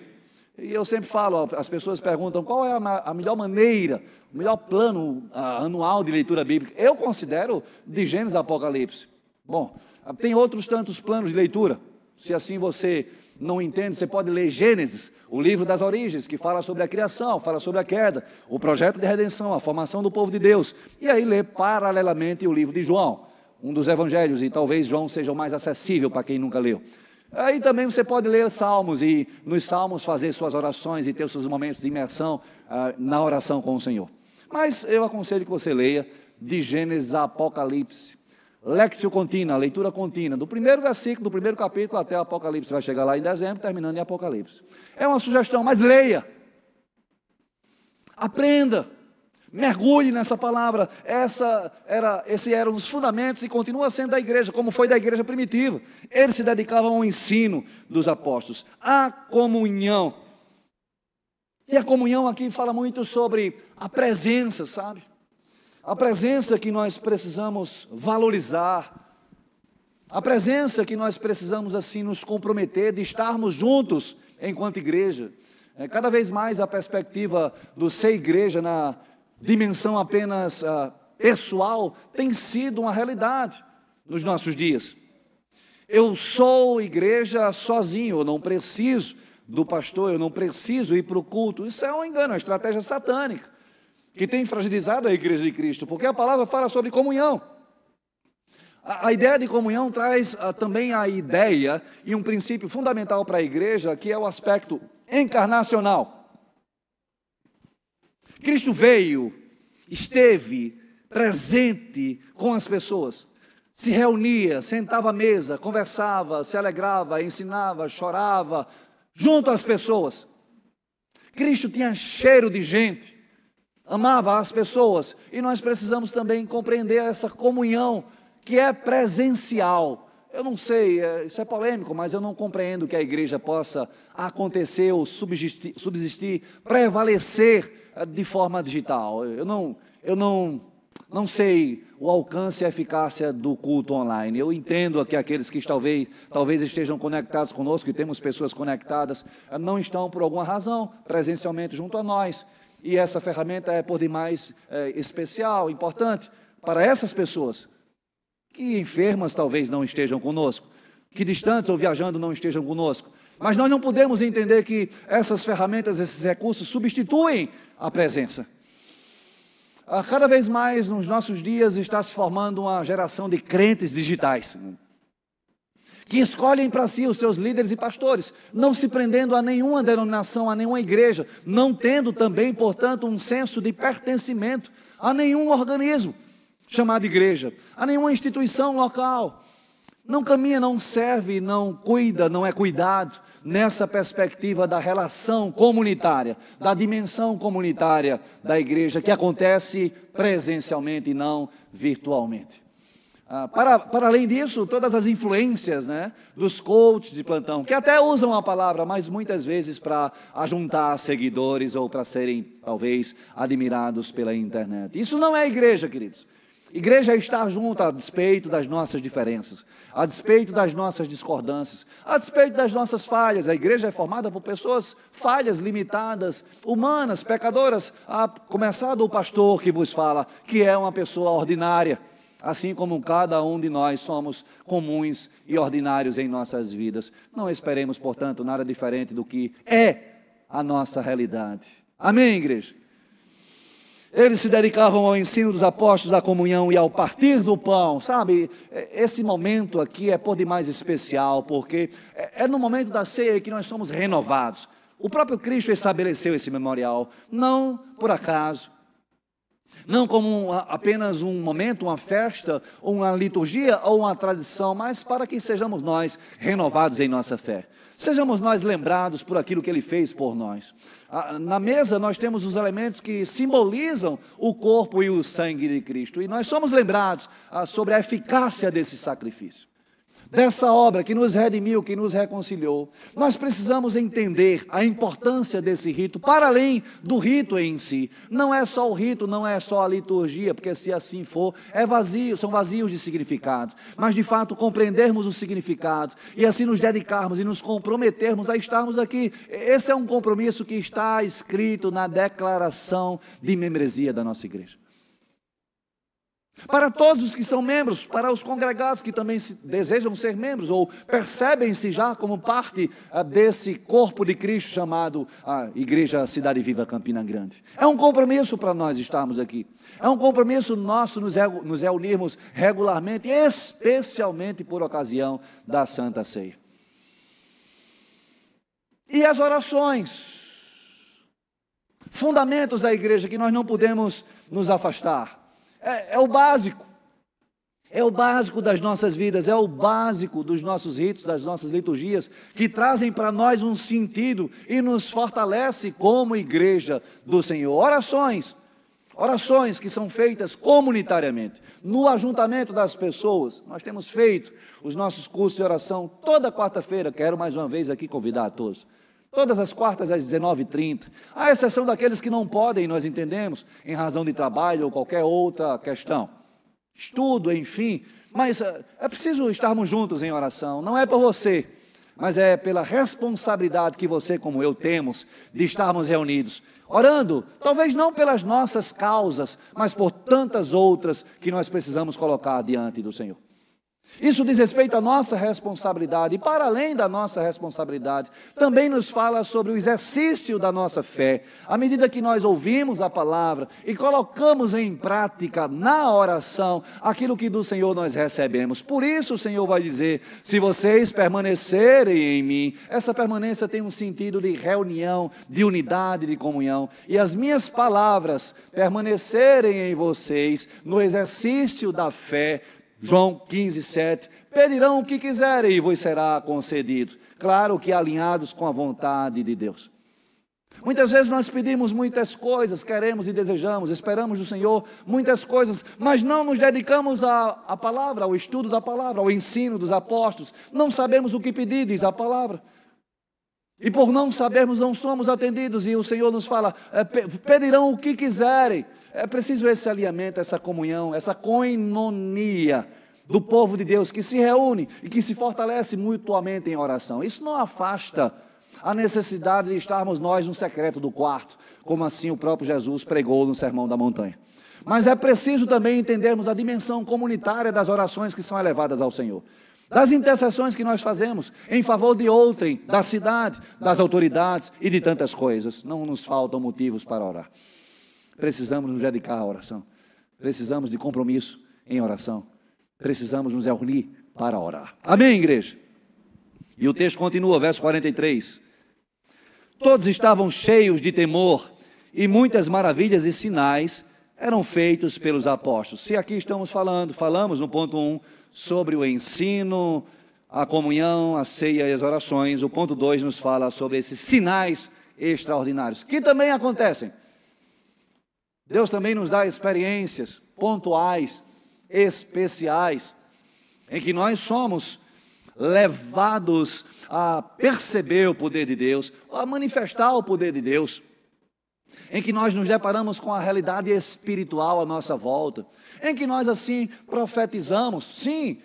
[SPEAKER 1] E eu sempre falo, as pessoas perguntam qual é a melhor maneira, o melhor plano anual de leitura bíblica. Eu considero de Gênesis a Apocalipse. Bom, tem outros tantos planos de leitura. Se assim você não entende, você pode ler Gênesis, o livro das origens, que fala sobre a criação, fala sobre a queda, o projeto de redenção, a formação do povo de Deus. E aí ler paralelamente o livro de João, um dos evangelhos, e talvez João seja o mais acessível para quem nunca leu. Aí também você pode ler Salmos e nos Salmos fazer suas orações e ter seus momentos de imersão na oração com o Senhor. Mas eu aconselho que você leia de Gênesis a Apocalipse. Lectio contínua, leitura contínua, do primeiro versículo, do primeiro capítulo até Apocalipse. Vai chegar lá em dezembro, terminando em Apocalipse. É uma sugestão, mas leia. Aprenda. Mergulhe nessa palavra. Esses eram os fundamentos e continua sendo da igreja, como foi da igreja primitiva. Eles se dedicavam ao ensino dos apóstolos, à comunhão. E a comunhão aqui fala muito sobre a presença, sabe? A presença que nós precisamos valorizar. A presença que nós precisamos assim nos comprometer de estarmos juntos enquanto igreja. Cada vez mais a perspectiva do ser igreja na dimensão apenas pessoal tem sido uma realidade nos nossos dias. Eu sou igreja sozinho, eu não preciso do pastor, eu não preciso ir para o culto. Isso é um engano, uma estratégia satânica, que tem fragilizado a igreja de Cristo, porque a palavra fala sobre comunhão. A ideia de comunhão traz também a ideia e um princípio fundamental para a igreja, que é o aspecto encarnacional. Cristo veio, esteve presente com as pessoas, se reunia, sentava à mesa, conversava, se alegrava, ensinava, chorava, junto às pessoas. Cristo tinha cheiro de gente, amava as pessoas, e nós precisamos também compreender essa comunhão que é presencial. Eu não sei, isso é polêmico, mas eu não compreendo que a igreja possa acontecer ou subsistir, prevalecer de forma digital. Eu não sei o alcance e a eficácia do culto online. Eu entendo que aqueles que talvez estejam conectados conosco, e temos pessoas conectadas, não estão por alguma razão presencialmente junto a nós. E essa ferramenta é por demais especial, importante para essas pessoas, que enfermas talvez não estejam conosco, que distantes ou viajando não estejam conosco. Mas nós não podemos entender que essas ferramentas, esses recursos substituem a presença. Cada vez mais nos nossos dias está se formando uma geração de crentes digitais, que escolhem para si os seus líderes e pastores, não se prendendo a nenhuma denominação, a nenhuma igreja, não tendo também, portanto, um senso de pertencimento a nenhum organismo chamado igreja, a nenhuma instituição local. Não caminha, não serve, não cuida, não é cuidado nessa perspectiva da relação comunitária, da dimensão comunitária da igreja, que acontece presencialmente e não virtualmente. Para além disso, todas as influências, dos coaches de plantão, que até usam a palavra, mas muitas vezes para ajuntar seguidores ou para serem, talvez, admirados pela internet. Isso não é igreja, queridos. Igreja é estar junto a despeito das nossas diferenças, a despeito das nossas discordâncias, a despeito das nossas falhas. A igreja é formada por pessoas falhas, limitadas, humanas, pecadoras, a começar do pastor que vos fala, que é uma pessoa ordinária, assim como cada um de nós somos comuns e ordinários em nossas vidas. Não esperemos, portanto, nada diferente do que é a nossa realidade. Amém, igreja? Eles se dedicavam ao ensino dos apóstolos, à comunhão e ao partir do pão, sabe? Esse momento aqui é por demais especial, porque é no momento da ceia que nós somos renovados. O próprio Cristo estabeleceu esse memorial, não por acaso, não como apenas um momento, uma festa, uma liturgia ou uma tradição, mas para que sejamos nós renovados em nossa fé. Sejamos nós lembrados por aquilo que Ele fez por nós. Na mesa nós temos os elementos que simbolizam o corpo e o sangue de Cristo. E nós somos lembrados sobre a eficácia desse sacrifício, dessa obra que nos redimiu, que nos reconciliou. Nós precisamos entender a importância desse rito, para além do rito em si. Não é só o rito, não é só a liturgia, porque se assim for, são vazios de significado. Mas de fato compreendermos o significado e assim nos dedicarmos e nos comprometermos a estarmos aqui. Esse é um compromisso que está escrito na declaração de membresia da nossa igreja. Para todos os que são membros, para os congregados que também desejam ser membros ou percebem-se já como parte desse corpo de Cristo chamado a Igreja Cidade Viva Campina Grande. É um compromisso para nós estarmos aqui. É um compromisso nosso nos reunirmos regularmente, especialmente por ocasião da Santa Ceia. E as orações, fundamentos da igreja que nós não podemos nos afastar. É o básico das nossas vidas, é o básico dos nossos ritos, das nossas liturgias, que trazem para nós um sentido e nos fortalece como igreja do Senhor. Orações que são feitas comunitariamente, no ajuntamento das pessoas. Nós temos feito os nossos cursos de oração toda quarta-feira. Quero mais uma vez aqui convidar a todos. Todas as quartas às 19h30, à exceção daqueles que não podem, nós entendemos, em razão de trabalho ou qualquer outra questão, estudo, enfim, mas é preciso estarmos juntos em oração, não é por você, mas é pela responsabilidade que você como eu temos de estarmos reunidos, orando, talvez não pelas nossas causas, mas por tantas outras que nós precisamos colocar diante do Senhor. Isso diz respeito à nossa responsabilidade, e para além da nossa responsabilidade, também nos fala sobre o exercício da nossa fé. À medida que nós ouvimos a palavra e colocamos em prática na oração aquilo que do Senhor nós recebemos. Por isso o Senhor vai dizer: se vocês permanecerem em mim, essa permanência tem um sentido de reunião, de unidade, de comunhão, e as minhas palavras permanecerem em vocês no exercício da fé. João 15, 7, pedirão o que quiserem e vos será concedido. Claro que alinhados com a vontade de Deus. Muitas vezes nós pedimos muitas coisas, queremos e desejamos, esperamos do Senhor muitas coisas, mas não nos dedicamos à palavra, ao estudo da palavra, ao ensino dos apóstolos. Não sabemos o que pedir, diz a palavra. E por não sabermos, não somos atendidos, e o Senhor nos fala, pedirão o que quiserem. É preciso esse alinhamento, essa comunhão, essa koinonia do povo de Deus que se reúne e que se fortalece mutuamente em oração. Isso não afasta a necessidade de estarmos nós no secreto do quarto, como assim o próprio Jesus pregou no Sermão da Montanha. Mas é preciso também entendermos a dimensão comunitária das orações que são elevadas ao Senhor, das intercessões que nós fazemos em favor de outrem, da cidade, das autoridades e de tantas coisas. Não nos faltam motivos para orar. Precisamos nos dedicar à oração, precisamos de compromisso em oração, precisamos nos reunir para orar. Amém, igreja? E o texto continua, verso 43. Todos estavam cheios de temor e muitas maravilhas e sinais eram feitos pelos apóstolos. Se aqui estamos falamos no ponto 1 sobre o ensino, a comunhão, a ceia e as orações. O ponto 2 nos fala sobre esses sinais extraordinários, que também acontecem. Deus também nos dá experiências pontuais, especiais, em que nós somos levados a perceber o poder de Deus, a manifestar o poder de Deus, em que nós nos deparamos com a realidade espiritual à nossa volta, em que nós assim profetizamos. Sim,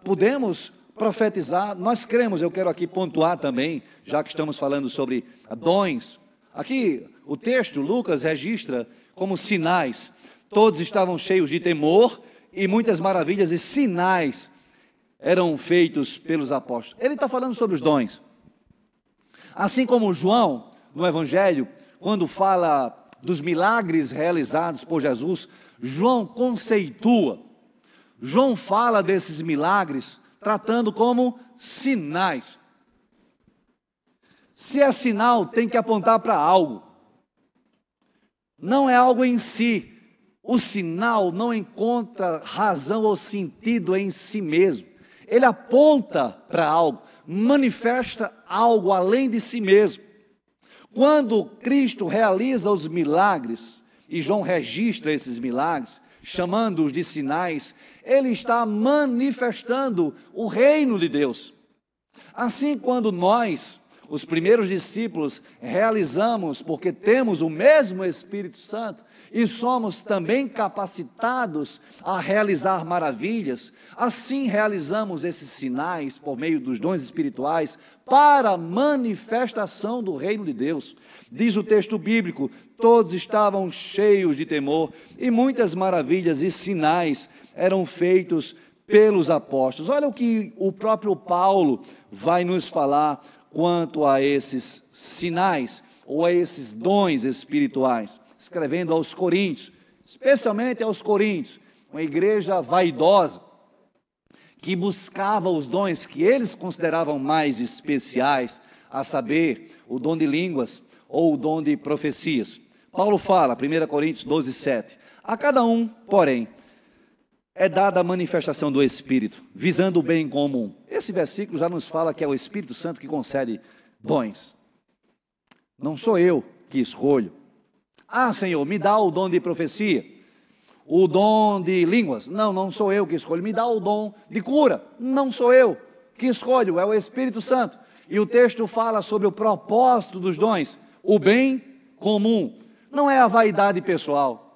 [SPEAKER 1] podemos profetizar, nós cremos. Eu quero aqui pontuar também, já que estamos falando sobre dons, aqui o texto, Lucas registra como sinais, todos estavam cheios de temor e muitas maravilhas e sinais eram feitos pelos apóstolos. Ele está falando sobre os dons. Assim como João, no Evangelho, quando fala dos milagres realizados por Jesus, João conceitua, João fala desses milagres, tratando como sinais. Se é sinal, tem que apontar para algo. Não é algo em si. O sinal não encontra razão ou sentido em si mesmo. Ele aponta para algo, manifesta algo além de si mesmo. Quando Cristo realiza os milagres, e João registra esses milagres, chamando-os de sinais, ele está manifestando o reino de Deus. Assim, quando nós, os primeiros discípulos, realizamos, porque temos o mesmo Espírito Santo, e somos também capacitados a realizar maravilhas, assim realizamos esses sinais por meio dos dons espirituais para a manifestação do reino de Deus. Diz o texto bíblico, todos estavam cheios de temor e muitas maravilhas e sinais eram feitos pelos apóstolos. Olha o que o próprio Paulo vai nos falar quanto a esses sinais ou a esses dons espirituais, escrevendo aos Coríntios, especialmente aos Coríntios, uma igreja vaidosa, que buscava os dons que eles consideravam mais especiais, a saber, o dom de línguas ou o dom de profecias. Paulo fala, 1 Coríntios 12, 7, a cada um, porém, é dada a manifestação do Espírito, visando o bem comum. Esse versículo já nos fala que é o Espírito Santo que concede dons. Não sou eu que escolho. Ah, Senhor, me dá o dom de profecia, o dom de línguas. Não, não sou eu que escolho. Me dá o dom de cura. Não sou eu que escolho, é o Espírito Santo. E o texto fala sobre o propósito dos dons, o bem comum. Não é a vaidade pessoal.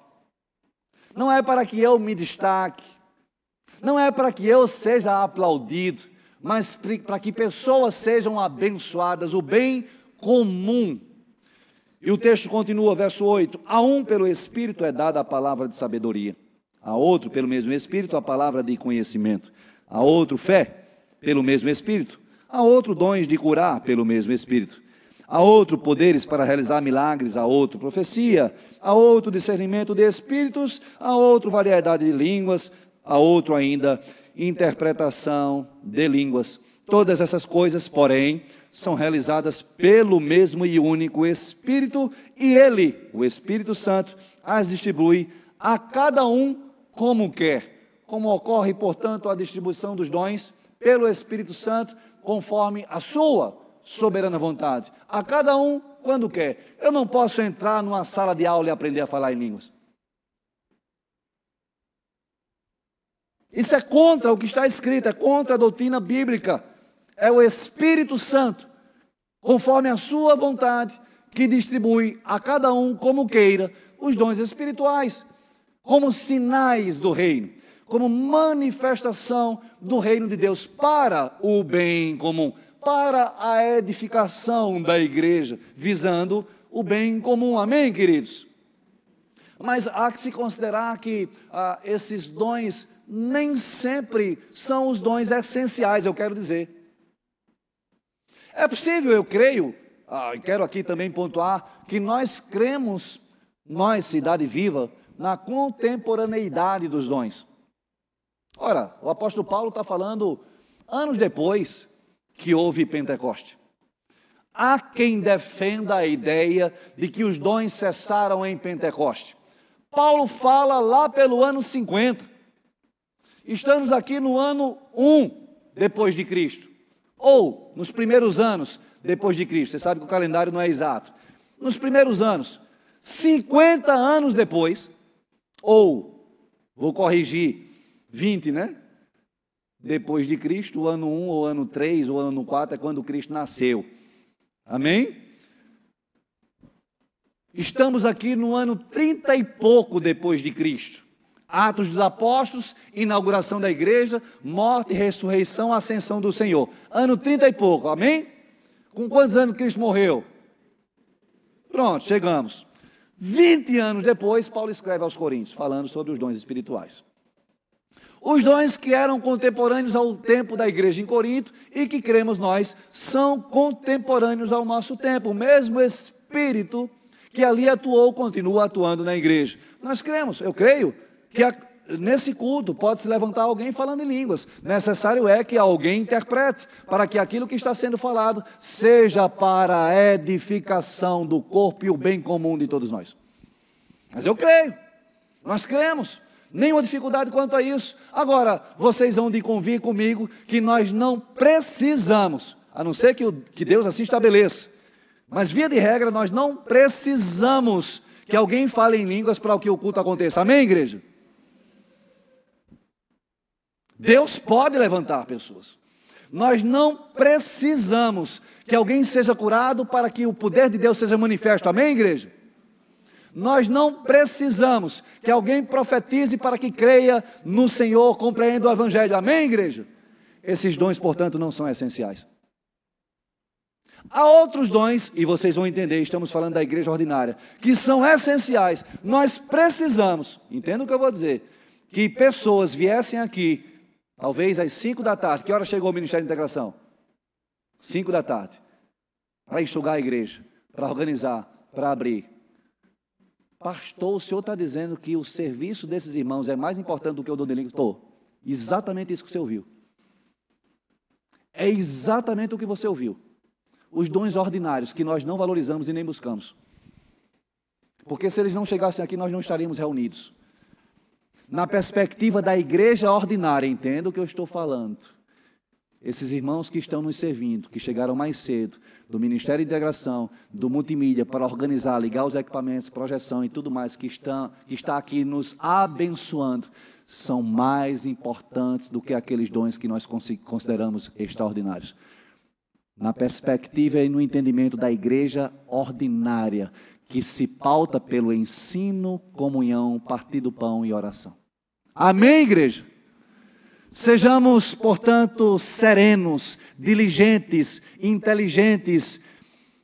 [SPEAKER 1] Não é para que eu me destaque. Não é para que eu seja aplaudido, mas para que pessoas sejam abençoadas, o bem comum. E o texto continua, verso 8, a um pelo Espírito é dada a palavra de sabedoria, a outro pelo mesmo Espírito a palavra de conhecimento, a outro fé, pelo mesmo Espírito, a outro dons de curar, pelo mesmo Espírito, a outro poderes para realizar milagres, a outro profecia, a outro discernimento de espíritos, a outro variedade de línguas, a outro ainda interpretação de línguas. Todas essas coisas, porém, são realizadas pelo mesmo e único Espírito, e Ele, o Espírito Santo, as distribui a cada um como quer. Como ocorre, portanto, a distribuição dos dons pelo Espírito Santo, conforme a sua soberana vontade. A cada um quando quer. Eu não posso entrar numa sala de aula e aprender a falar em línguas. Isso é contra o que está escrito, é contra a doutrina bíblica. É o Espírito Santo, conforme a sua vontade, que distribui a cada um como queira os dons espirituais, como sinais do reino, como manifestação do reino de Deus para o bem comum, para a edificação da igreja, visando o bem comum. Amém, queridos? Mas há que se considerar que esses dons nem sempre são os dons essenciais, eu quero dizer. É possível, eu creio, e quero aqui também pontuar, que nós cremos, nós, Cidade Viva, na contemporaneidade dos dons. Ora, o apóstolo Paulo está falando anos depois que houve Pentecoste. Há quem defenda a ideia de que os dons cessaram em Pentecoste. Paulo fala lá pelo ano 50. Estamos aqui no ano 1 depois de Cristo. Ou nos primeiros anos depois de Cristo. Você sabe que o calendário não é exato. Nos primeiros anos, 50 anos depois, ou, vou corrigir, 20, né? Depois de Cristo, o ano 1, ou ano 3, ou ano 4 é quando Cristo nasceu. Amém? Estamos aqui no ano 30 e pouco depois de Cristo. Atos dos Apóstolos, inauguração da igreja, morte, ressurreição, ascensão do Senhor. Ano 30 e pouco, amém? Com quantos anos Cristo morreu? Pronto, chegamos. 20 anos depois, Paulo escreve aos Coríntios, falando sobre os dons espirituais. Os dons que eram contemporâneos ao tempo da igreja em Corinto e que cremos nós, são contemporâneos ao nosso tempo. O mesmo Espírito que ali atuou, continua atuando na igreja. Nós cremos, eu creio, que nesse culto pode se levantar alguém falando em línguas. Necessário é que alguém interprete, para que aquilo que está sendo falado seja para a edificação do corpo e o bem comum de todos nós. Mas eu creio, nós cremos, nenhuma dificuldade quanto a isso. Agora, vocês vão de convir comigo que nós não precisamos, a não ser que Deus assim estabeleça, mas via de regra nós não precisamos que alguém fale em línguas para que o culto aconteça. Amém, igreja? Deus pode levantar pessoas. Nós não precisamos que alguém seja curado para que o poder de Deus seja manifesto. Amém, igreja? Nós não precisamos que alguém profetize para que creia no Senhor, compreenda o Evangelho. Amém, igreja? Esses dons, portanto, não são essenciais. Há outros dons, e vocês vão entender, estamos falando da igreja ordinária, que são essenciais. Nós precisamos, entenda o que eu vou dizer, que pessoas viessem aqui, talvez às 5 da tarde, que hora chegou o Ministério de Integração? 5 da tarde, para enxugar a igreja, para organizar, para abrir. Pastor, o senhor está dizendo que o serviço desses irmãos é mais importante do que o dom de língua? Estou. Exatamente isso que você ouviu. É exatamente o que você ouviu. Os dons ordinários que nós não valorizamos e nem buscamos. Porque se eles não chegassem aqui, nós não estaríamos reunidos. Na perspectiva da igreja ordinária, entenda o que eu estou falando. Esses irmãos que estão nos servindo, que chegaram mais cedo, do Ministério de Integração, do Multimídia, para organizar, ligar os equipamentos, projeção e tudo mais, que está aqui nos abençoando, são mais importantes do que aqueles dons que nós consideramos extraordinários. Na perspectiva e no entendimento da igreja ordinária, que se pauta pelo ensino, comunhão, partir do pão e oração. Amém, igreja? Sejamos, portanto, serenos, diligentes, inteligentes.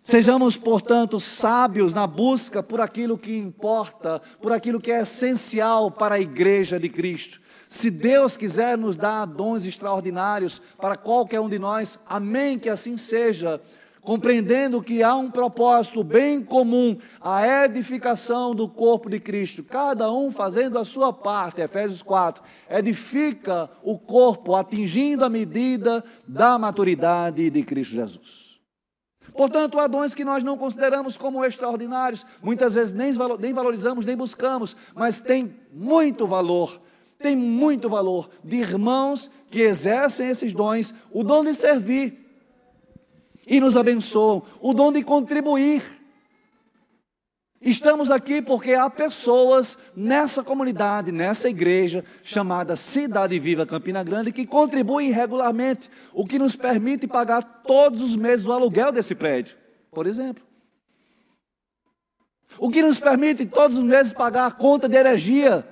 [SPEAKER 1] Sejamos, portanto, sábios na busca por aquilo que importa, por aquilo que é essencial para a igreja de Cristo. Se Deus quiser nos dar dons extraordinários para qualquer um de nós, amém, que assim seja, compreendendo que há um propósito bem comum, a edificação do corpo de Cristo, cada um fazendo a sua parte, Efésios 4, edifica o corpo, atingindo a medida da maturidade de Cristo Jesus. Portanto, há dons que nós não consideramos como extraordinários, muitas vezes nem valorizamos, nem buscamos, mas tem muito valor de irmãos que exercem esses dons, o dom de servir e nos abençoam, o dom de contribuir. Estamos aqui porque há pessoas nessa comunidade, nessa igreja, chamada Cidade Viva Campina Grande, que contribuem regularmente, o que nos permite pagar todos os meses o aluguel desse prédio, por exemplo. O que nos permite todos os meses pagar a conta de energia,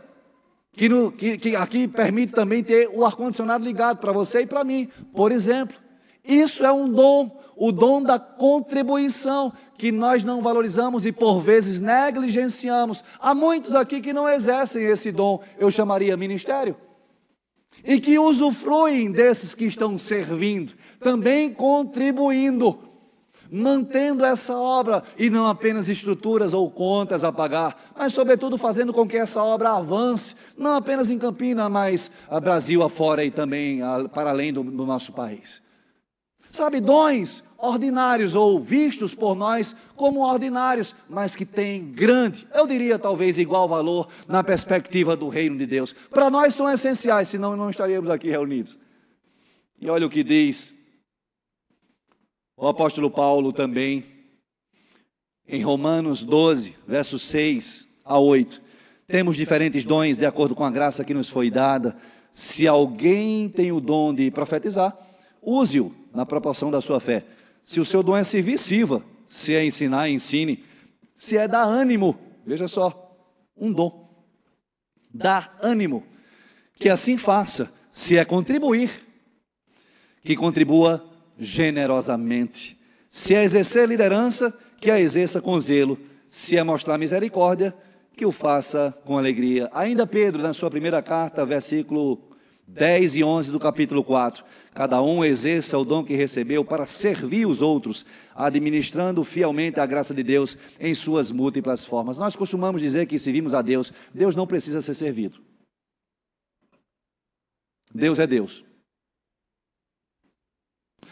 [SPEAKER 1] que aqui permite também ter o ar-condicionado ligado para você e para mim, por exemplo. Isso é um dom, o dom da contribuição, que nós não valorizamos e por vezes negligenciamos. Há muitos aqui que não exercem esse dom, eu chamaria ministério, e que usufruem desses que estão servindo, também contribuindo, mantendo essa obra, e não apenas estruturas ou contas a pagar, mas sobretudo fazendo com que essa obra avance, não apenas em Campina, mas a Brasil afora e também para além do nosso país. Sabe, dons ordinários ou vistos por nós como ordinários, mas que têm grande, eu diria talvez igual valor na perspectiva do reino de Deus. Para nós são essenciais, senão não estaríamos aqui reunidos. E olha o que diz o apóstolo Paulo também, em Romanos 12, versos 6 a 8. Temos diferentes dons de acordo com a graça que nos foi dada. Se alguém tem o dom de profetizar, use-o na proporção da sua fé. Se o seu dom é servir, sirva. Se é ensinar, ensine. Se é dar ânimo, veja só, um dom. Dar ânimo, que assim faça. Se é contribuir, que contribua generosamente. Se é exercer liderança, que a exerça com zelo. Se é mostrar misericórdia, que o faça com alegria. Ainda Pedro, na sua primeira carta, versículo 10 e 11 do capítulo 4. Cada um exerça o dom que recebeu para servir os outros, administrando fielmente a graça de Deus em suas múltiplas formas. Nós costumamos dizer que servimos a Deus, Deus não precisa ser servido. Deus é Deus.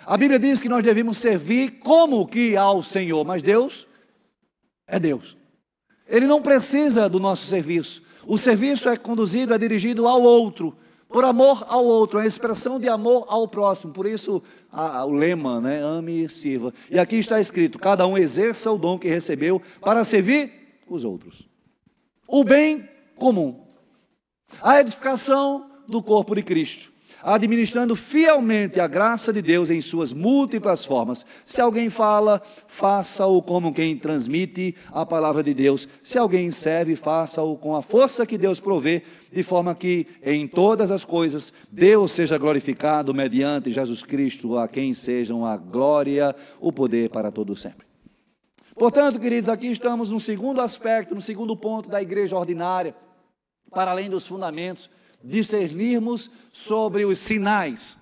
[SPEAKER 1] A Bíblia diz que nós devemos servir como que ao Senhor, mas Deus é Deus. Ele não precisa do nosso serviço. O serviço é conduzido, é dirigido ao outro, por amor ao outro, é uma expressão de amor ao próximo. Por isso o lema, né? Ame e sirva. E aqui está escrito, cada um exerça o dom que recebeu para servir os outros. O bem comum, a edificação do corpo de Cristo, administrando fielmente a graça de Deus em suas múltiplas formas. Se alguém fala, faça-o como quem transmite a palavra de Deus. Se alguém serve, faça-o com a força que Deus provê, de forma que em todas as coisas Deus seja glorificado mediante Jesus Cristo, a quem sejam a glória, o poder para todo sempre. Portanto, queridos, aqui estamos no segundo aspecto, no segundo ponto da igreja ordinária, para além dos fundamentos, discernirmos sobre os sinais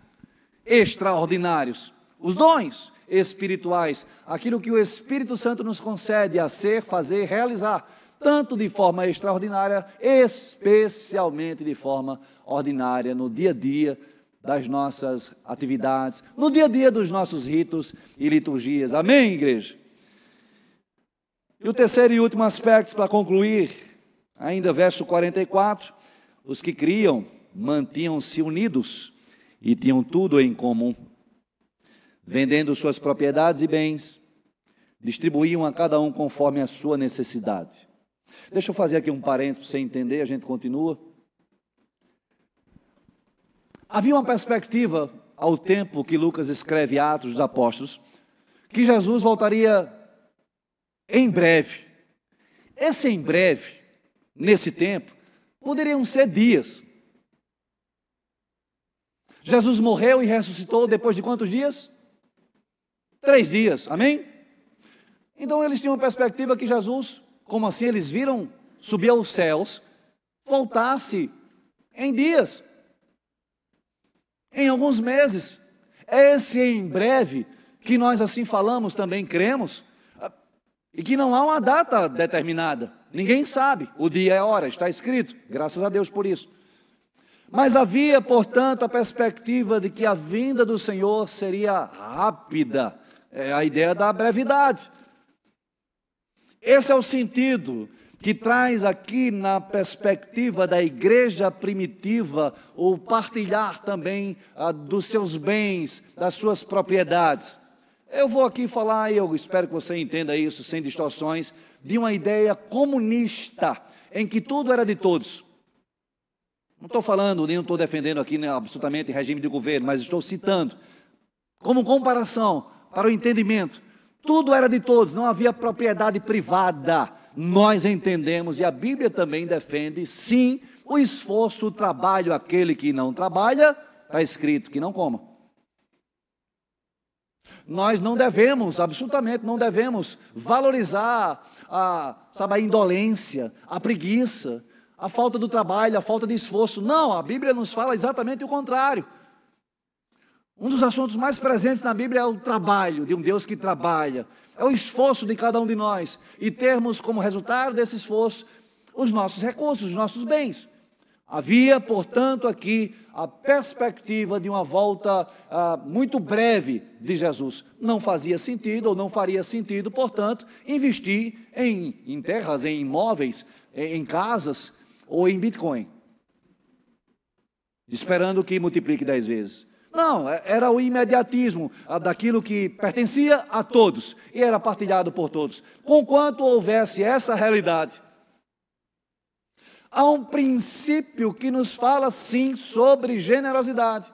[SPEAKER 1] extraordinários, os dons espirituais, aquilo que o Espírito Santo nos concede a ser, fazer, realizar, tanto de forma extraordinária, especialmente de forma ordinária, no dia a dia das nossas atividades, no dia a dia dos nossos ritos e liturgias. Amém, igreja? E o terceiro e último aspecto, para concluir, ainda verso 44, os que criam mantinham-se unidos e tinham tudo em comum, vendendo suas propriedades e bens, distribuíam a cada um conforme a sua necessidade. Deixa eu fazer aqui um parênteses para você entender, a gente continua. Havia uma perspectiva ao tempo que Lucas escreve Atos dos Apóstolos, que Jesus voltaria em breve. Esse em breve, nesse tempo, poderiam ser dias. Jesus morreu e ressuscitou depois de quantos dias? 3 dias, amém? Então eles tinham uma perspectiva que Jesus, como assim eles viram subir aos céus, voltasse em dias, em alguns meses. É esse em breve que nós assim falamos, também cremos, e que não há uma data determinada. Ninguém sabe o dia e a hora, está escrito, graças a Deus por isso. Mas havia, portanto, a perspectiva de que a vinda do Senhor seria rápida, é a ideia da brevidade. Esse é o sentido que traz aqui na perspectiva da igreja primitiva o partilhar também dos seus bens, das suas propriedades. Eu vou aqui falar, e eu espero que você entenda isso sem distorções, de uma ideia comunista, em que tudo era de todos. Não estou falando, nem estou defendendo aqui, né, absolutamente regime de governo, mas estou citando, como comparação, para o entendimento. Tudo era de todos, não havia propriedade privada. Nós entendemos, e a Bíblia também defende, sim, o esforço, o trabalho. Aquele que não trabalha, está escrito que não coma. Nós não devemos, absolutamente não devemos valorizar a indolência, a preguiça, a falta do trabalho, a falta de esforço. Não, a Bíblia nos fala exatamente o contrário. Um dos assuntos mais presentes na Bíblia é o trabalho, de um Deus que trabalha. É o esforço de cada um de nós. E termos como resultado desse esforço os nossos recursos, os nossos bens. Havia, portanto, aqui a perspectiva de uma volta muito breve de Jesus. Não fazia sentido, ou não faria sentido, portanto, investir em terras, em imóveis, em casas ou em Bitcoin, esperando que multiplique 10 vezes. Não, era o imediatismo daquilo que pertencia a todos e era partilhado por todos. Conquanto houvesse essa realidade, há um princípio que nos fala sim sobre generosidade,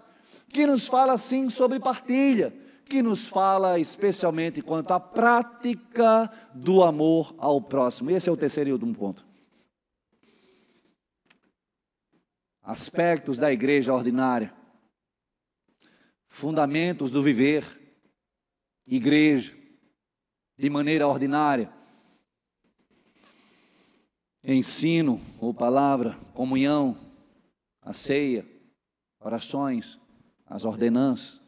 [SPEAKER 1] que nos fala sim sobre partilha, que nos fala especialmente quanto à prática do amor ao próximo. Esse é o terceiro e último ponto. Aspectos da igreja ordinária. Fundamentos do viver, igreja, de maneira ordinária. Ensino ou palavra, comunhão, a ceia, orações, as ordenanças,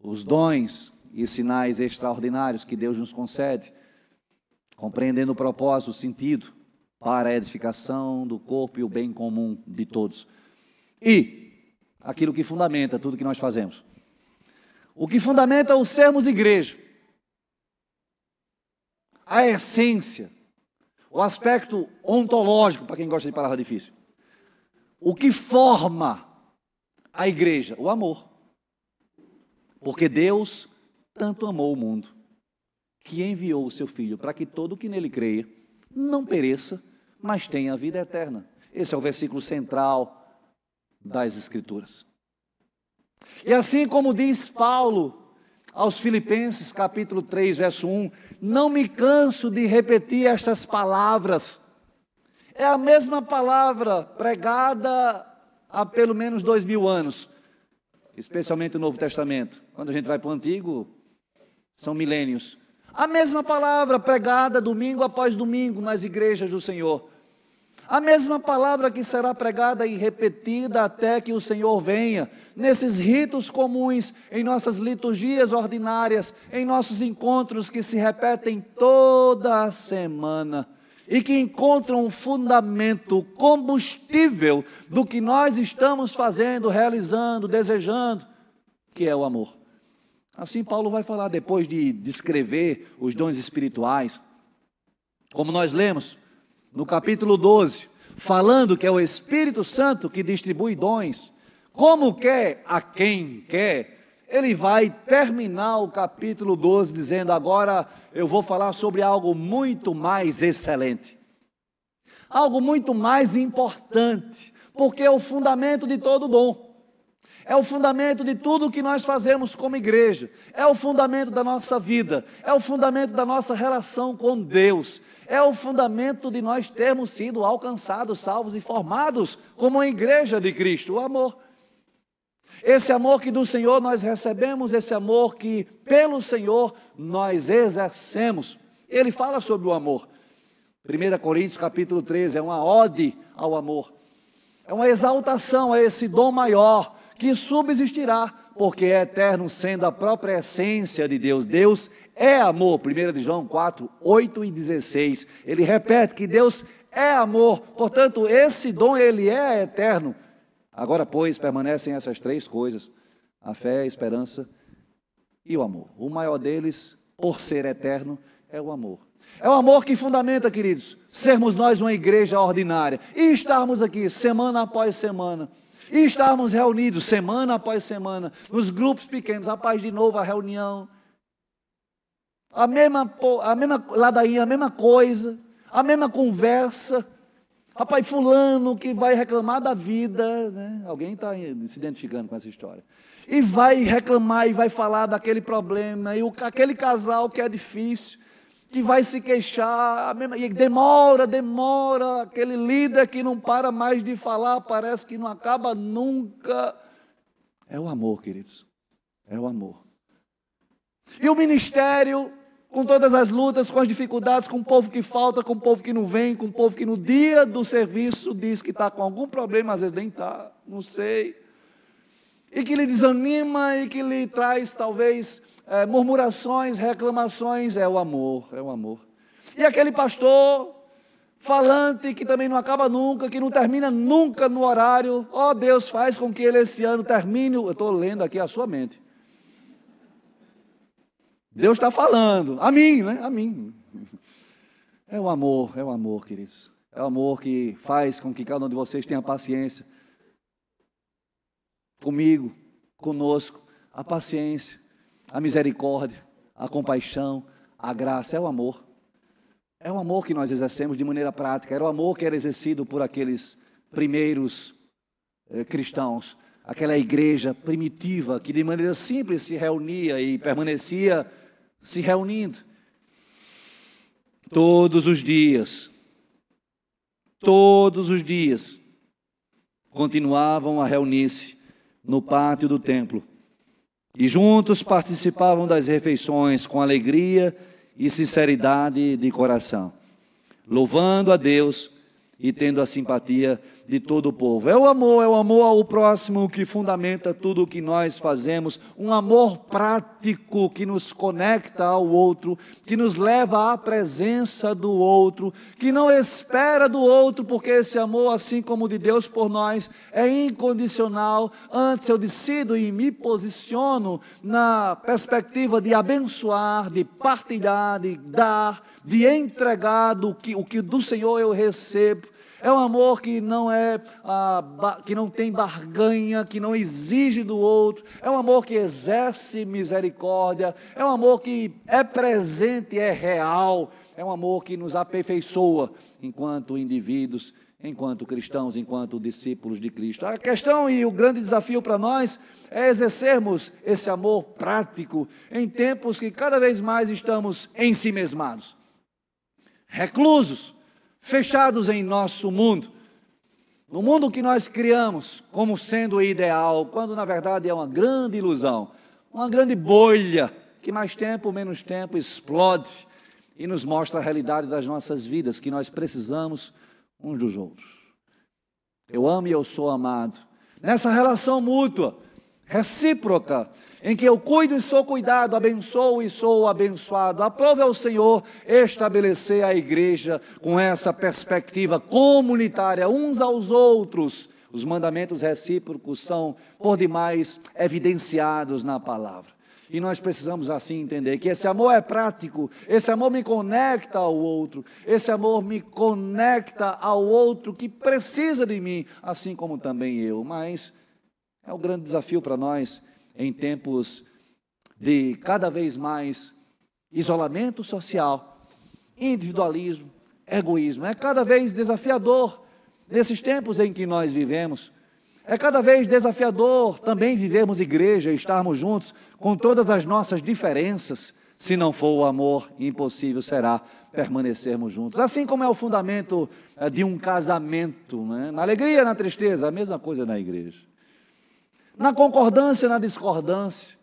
[SPEAKER 1] os dons e sinais extraordinários que Deus nos concede, compreendendo o propósito, o sentido, para a edificação do corpo e o bem comum de todos. E aquilo que fundamenta tudo que nós fazemos. O que fundamenta o sermos igreja, a essência, o aspecto ontológico, para quem gosta de palavra difícil. O que forma a igreja? O amor. Porque Deus tanto amou o mundo, que enviou o seu Filho, para que todo o que nele creia não pereça, mas tenha a vida eterna. Esse é o versículo central das Escrituras. E assim como diz Paulo aos Filipenses, capítulo 3, verso 1, não me canso de repetir estas palavras. É a mesma palavra pregada há pelo menos 2000 anos, especialmente no Novo Testamento. Quando a gente vai para o Antigo, são milênios. A mesma palavra pregada domingo após domingo nas igrejas do Senhor. A mesma palavra que será pregada e repetida até que o Senhor venha, nesses ritos comuns, em nossas liturgias ordinárias, em nossos encontros que se repetem toda a semana e que encontram um fundamento, combustível do que nós estamos fazendo, realizando, desejando, que é o amor. Assim Paulo vai falar, depois de descrever os dons espirituais, como nós lemos no capítulo 12, falando que é o Espírito Santo que distribui dons, como quer, a quem quer. Ele vai terminar o capítulo 12 dizendo, agora eu vou falar sobre algo muito mais excelente, algo muito mais importante, porque é o fundamento de todo dom. É o fundamento de tudo o que nós fazemos como igreja, é o fundamento da nossa vida, é o fundamento da nossa relação com Deus, é o fundamento de nós termos sido alcançados, salvos e formados como a igreja de Cristo, o amor. Esse amor que do Senhor nós recebemos, esse amor que pelo Senhor nós exercemos. Ele fala sobre o amor. 1 Coríntios capítulo 13 é uma ode ao amor, é uma exaltação a esse dom maior, que subsistirá, porque é eterno, sendo a própria essência de Deus. Deus é amor, 1 de João 4, 8 e 16, ele repete que Deus é amor, portanto, esse dom, ele é eterno. Agora, pois, permanecem essas três coisas, a fé, a esperança e o amor. O maior deles, por ser eterno, é o amor. É o amor que fundamenta, queridos, sermos nós uma igreja ordinária, e estarmos aqui semana após semana, e estarmos reunidos semana após semana, nos grupos pequenos, rapaz, de novo a reunião, a mesma ladainha, a mesma coisa, a mesma conversa, rapaz, fulano que vai reclamar da vida, né? Alguém está se identificando com essa história, e vai reclamar e vai falar daquele problema, e aquele casal que é difícil, que vai se queixar, e demora, aquele líder que não para mais de falar, parece que não acaba nunca. É o amor, queridos, é o amor. E o ministério, com todas as lutas, com as dificuldades, com o povo que falta, com o povo que não vem, com o povo que no dia do serviço diz que está com algum problema, às vezes nem está, não sei, e que lhe desanima e que lhe traz talvez murmurações, reclamações, é o amor, é o amor. E aquele pastor falante que também não acaba nunca, que não termina nunca no horário, Deus faz com que ele esse ano termine, eu estou lendo aqui a sua mente, Deus está falando, a mim, né? A mim. É o amor, queridos. É o amor que faz com que cada um de vocês tenha paciência. Comigo, conosco, a paciência, a misericórdia, a compaixão, a graça. É o amor. É o amor que nós exercemos de maneira prática. Era o amor que era exercido por aqueles primeiros cristãos. Aquela igreja primitiva que de maneira simples se reunia e permanecia se reunindo todos os dias, continuavam a reunir-se no pátio do templo e juntos participavam das refeições com alegria e sinceridade de coração, louvando a Deus e tendo a simpatia de todo o povo. É o amor ao próximo que fundamenta tudo o que nós fazemos, um amor prático que nos conecta ao outro, que nos leva à presença do outro, que não espera do outro, porque esse amor, assim como o de Deus por nós, é incondicional. Antes eu decido e me posiciono na perspectiva de abençoar, de partilhar, de dar, de entregar o que do Senhor eu recebo. É um amor que que não tem barganha, que não exige do outro. É um amor que exerce misericórdia. É um amor que é presente, é real. É um amor que nos aperfeiçoa enquanto indivíduos, enquanto cristãos, enquanto discípulos de Cristo. A questão e o grande desafio para nós é exercermos esse amor prático em tempos que cada vez mais estamos ensimesmados, reclusos, fechados em nosso mundo, no mundo que nós criamos como sendo o ideal, quando na verdade é uma grande ilusão, uma grande bolha, que mais tempo, menos tempo, explode e nos mostra a realidade das nossas vidas, que nós precisamos uns dos outros. Eu amo e eu sou amado, nessa relação mútua, recíproca, em que eu cuido e sou cuidado, abençoo e sou abençoado. Aprove ao Senhor estabelecer a igreja com essa perspectiva comunitária, uns aos outros. Os mandamentos recíprocos são, por demais, evidenciados na palavra. E nós precisamos assim entender que esse amor é prático, esse amor me conecta ao outro, esse amor me conecta ao outro que precisa de mim, assim como também eu. Mas é um grande desafio para nós, em tempos de cada vez mais isolamento social, individualismo, egoísmo. É cada vez desafiador nesses tempos em que nós vivemos. É cada vez desafiador também vivermos igreja, estarmos juntos com todas as nossas diferenças. Se não for o amor, impossível será permanecermos juntos. Assim como é o fundamento de um casamento, né? Na alegria, na tristeza, a mesma coisa na igreja. Na concordância, na discordância,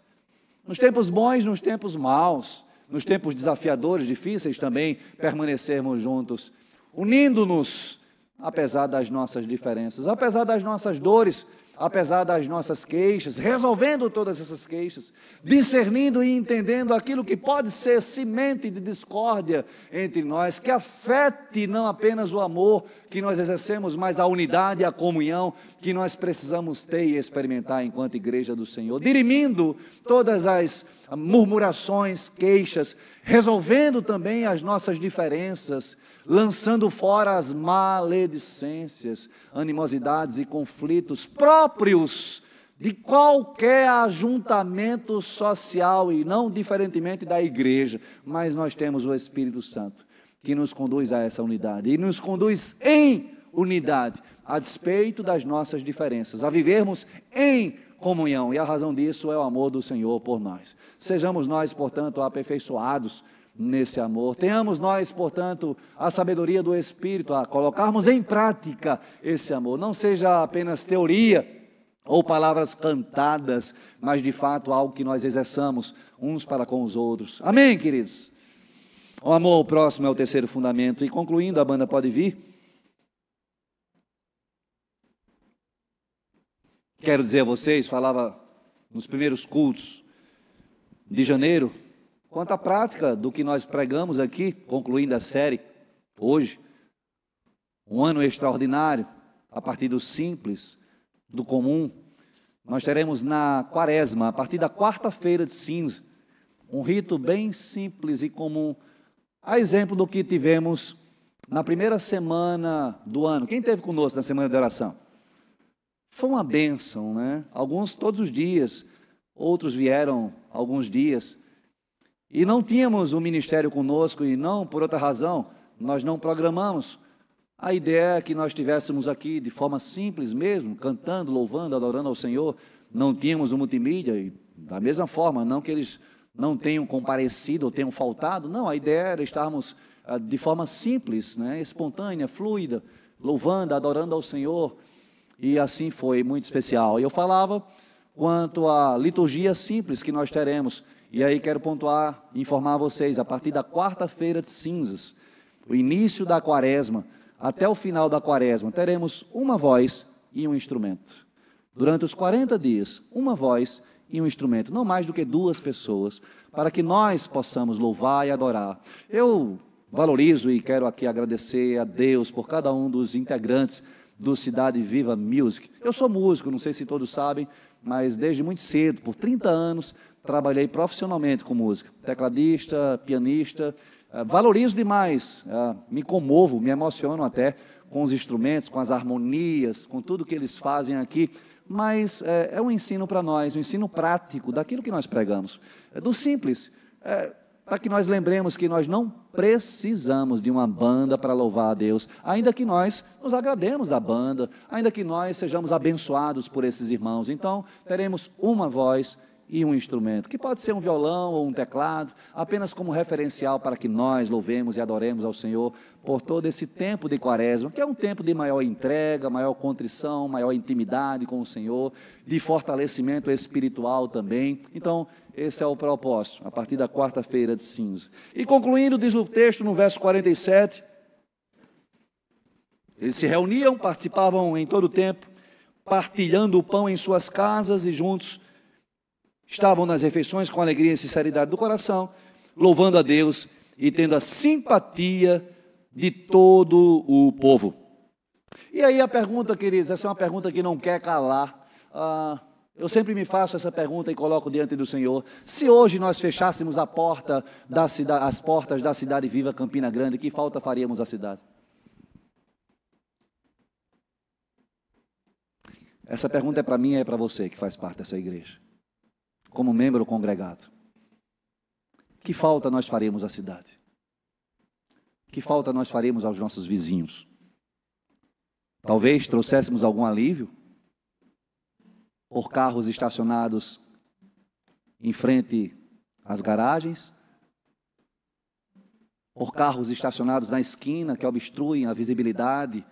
[SPEAKER 1] nos tempos bons, nos tempos maus, nos tempos desafiadores, difíceis também, permanecermos juntos, unindo-nos, apesar das nossas diferenças, apesar das nossas dores, apesar das nossas queixas, resolvendo todas essas queixas, discernindo e entendendo aquilo que pode ser semente de discórdia entre nós, que afete não apenas o amor que nós exercemos, mas a unidade e a comunhão que nós precisamos ter e experimentar enquanto igreja do Senhor, dirimindo todas as murmurações, queixas, resolvendo também as nossas diferenças, lançando fora as maledicências, animosidades e conflitos próprios de qualquer ajuntamento social e não diferentemente da igreja, mas nós temos o Espírito Santo que nos conduz a essa unidade e nos conduz em unidade, a despeito das nossas diferenças, a vivermos em comunhão, e a razão disso é o amor do Senhor por nós. Sejamos nós, portanto, aperfeiçoados nesse amor. Tenhamos nós, portanto, a sabedoria do Espírito, a colocarmos em prática esse amor. Não seja apenas teoria ou palavras cantadas, mas de fato algo que nós exerçamos uns para com os outros. Amém, queridos? O amor ao próximo é o terceiro fundamento. E concluindo, a banda pode vir. Quero dizer a vocês, falava nos primeiros cultos de janeiro, quanto à prática do que nós pregamos aqui, concluindo a série hoje, um ano extraordinário, a partir do simples, do comum. Nós teremos na quaresma, a partir da quarta-feira de cinza, um rito bem simples e comum, a exemplo do que tivemos na primeira semana do ano. Quem esteve conosco na semana de oração? Foi uma bênção, né? Alguns todos os dias, outros vieram alguns dias. E não tínhamos o ministério conosco e não, por outra razão, nós não programamos. A ideia é que nós estivéssemos aqui de forma simples mesmo, cantando, louvando, adorando ao Senhor. Não tínhamos o multimídia e da mesma forma, não que eles não tenham comparecido ou tenham faltado, não, a ideia era estarmos de forma simples, né? Espontânea, fluida, louvando, adorando ao Senhor. E assim foi, muito especial. E eu falava quanto à liturgia simples que nós teremos. E aí quero pontuar, informar vocês, a partir da quarta-feira de cinzas, o início da quaresma, até o final da quaresma, teremos uma voz e um instrumento. Durante os 40 dias, uma voz e um instrumento, não mais do que 2 pessoas, para que nós possamos louvar e adorar. Eu valorizo e quero aqui agradecer a Deus por cada um dos integrantes do Cidade Viva Music. Eu sou músico, não sei se todos sabem, mas desde muito cedo, por 30 anos, trabalhei profissionalmente com música, tecladista, pianista, valorizo demais, me comovo, me emociono até com os instrumentos, com as harmonias, com tudo que eles fazem aqui, mas é um ensino para nós, um ensino prático daquilo que nós pregamos, do simples, para que nós lembremos que nós não precisamos de uma banda para louvar a Deus, ainda que nós nos agrademos da banda, ainda que nós sejamos abençoados por esses irmãos. Então, teremos uma voz e um instrumento, que pode ser um violão ou um teclado, apenas como referencial para que nós louvemos e adoremos ao Senhor por todo esse tempo de quaresma, que é um tempo de maior entrega, maior contrição, maior intimidade com o Senhor, de fortalecimento espiritual também. Então, esse é o propósito, a partir da quarta-feira de cinza. E concluindo, diz o texto no verso 47, eles se reuniam, participavam em todo o tempo, partilhando o pão em suas casas e juntos estavam nas refeições com alegria e sinceridade do coração, louvando a Deus e tendo a simpatia de todo o povo. E aí a pergunta, queridos, essa é uma pergunta que não quer calar. Eu sempre me faço essa pergunta e coloco diante do Senhor. Se hoje nós fechássemos as portas da Cidade Viva Campina Grande, que falta faríamos à cidade? Essa pergunta é para mim e é para você que faz parte dessa igreja, como membro congregado. Que falta nós faremos à cidade? Que falta nós faremos aos nossos vizinhos? Talvez trouxéssemos algum alívio por carros estacionados em frente às garagens, por carros estacionados na esquina que obstruem a visibilidade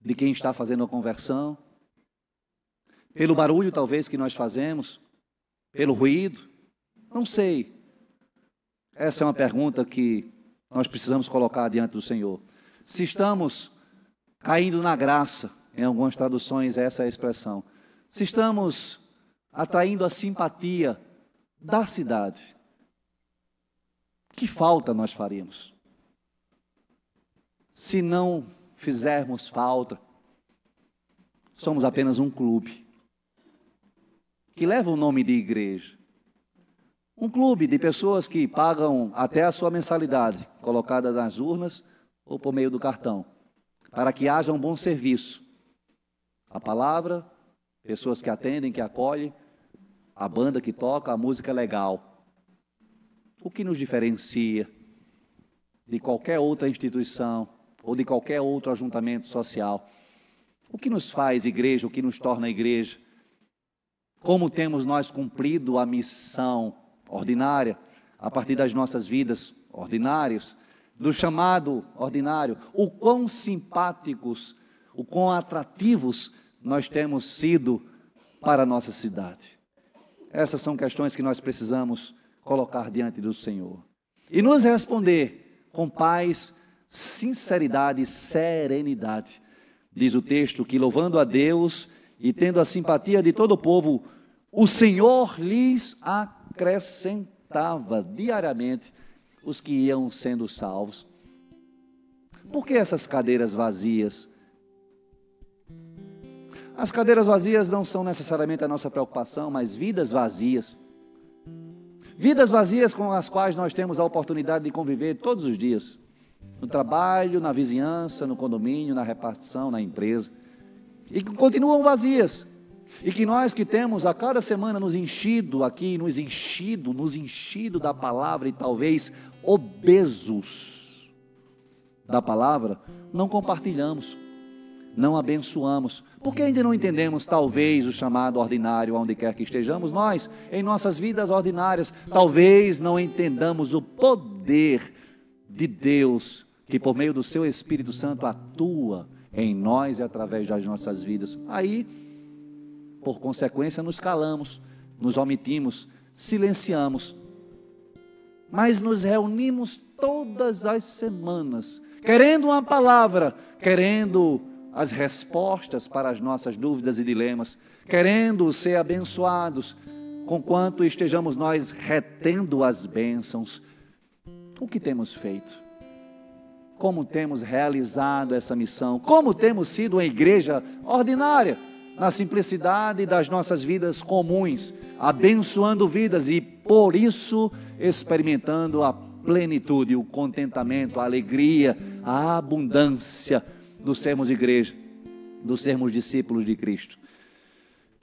[SPEAKER 1] de quem está fazendo a conversão, pelo barulho talvez que nós fazemos, pelo ruído, não sei. Essa é uma pergunta que nós precisamos colocar diante do Senhor. Se estamos caindo na graça, em algumas traduções essa é a expressão, se estamos atraindo a simpatia da cidade. Que falta nós faríamos se não fizermos falta? Somos apenas um clube que leva o nome de igreja. Um clube de pessoas que pagam até a sua mensalidade, colocada nas urnas ou por meio do cartão, para que haja um bom serviço. A palavra, pessoas que atendem, que acolhem, a banda que toca, a música legal. O que nos diferencia de qualquer outra instituição ou de qualquer outro ajuntamento social? O que nos faz igreja, o que nos torna igreja? Como temos nós cumprido a missão ordinária, a partir das nossas vidas ordinárias, do chamado ordinário, o quão simpáticos, o quão atrativos nós temos sido para a nossa cidade. Essas são questões que nós precisamos colocar diante do Senhor. E nos responder com paz, sinceridade e serenidade. Diz o texto que, louvando a Deus e tendo a simpatia de todo o povo, o Senhor lhes acrescentava diariamente os que iam sendo salvos. Por que essas cadeiras vazias? As cadeiras vazias não são necessariamente a nossa preocupação, mas vidas vazias. Vidas vazias com as quais nós temos a oportunidade de conviver todos os dias. No trabalho, na vizinhança, no condomínio, na repartição, na empresa. E que continuam vazias. E que nós que temos a cada semana nos enchido aqui, nos enchido da palavra e talvez obesos da palavra, não compartilhamos, não abençoamos, porque ainda não entendemos talvez o chamado ordinário, onde quer que estejamos nós, em nossas vidas ordinárias, talvez não entendamos o poder de Deus, que por meio do seu Espírito Santo atua em nós e através das nossas vidas. Aí, por consequência, nos calamos, nos omitimos, silenciamos, mas nos reunimos todas as semanas, querendo uma palavra, querendo as respostas para as nossas dúvidas e dilemas, querendo ser abençoados, conquanto estejamos nós retendo as bênçãos. O que temos feito? Como temos realizado essa missão? Como temos sido uma igreja ordinária, na simplicidade das nossas vidas comuns, abençoando vidas e, por isso, experimentando a plenitude, o contentamento, a alegria, a abundância do sermos igreja, do sermos discípulos de Cristo.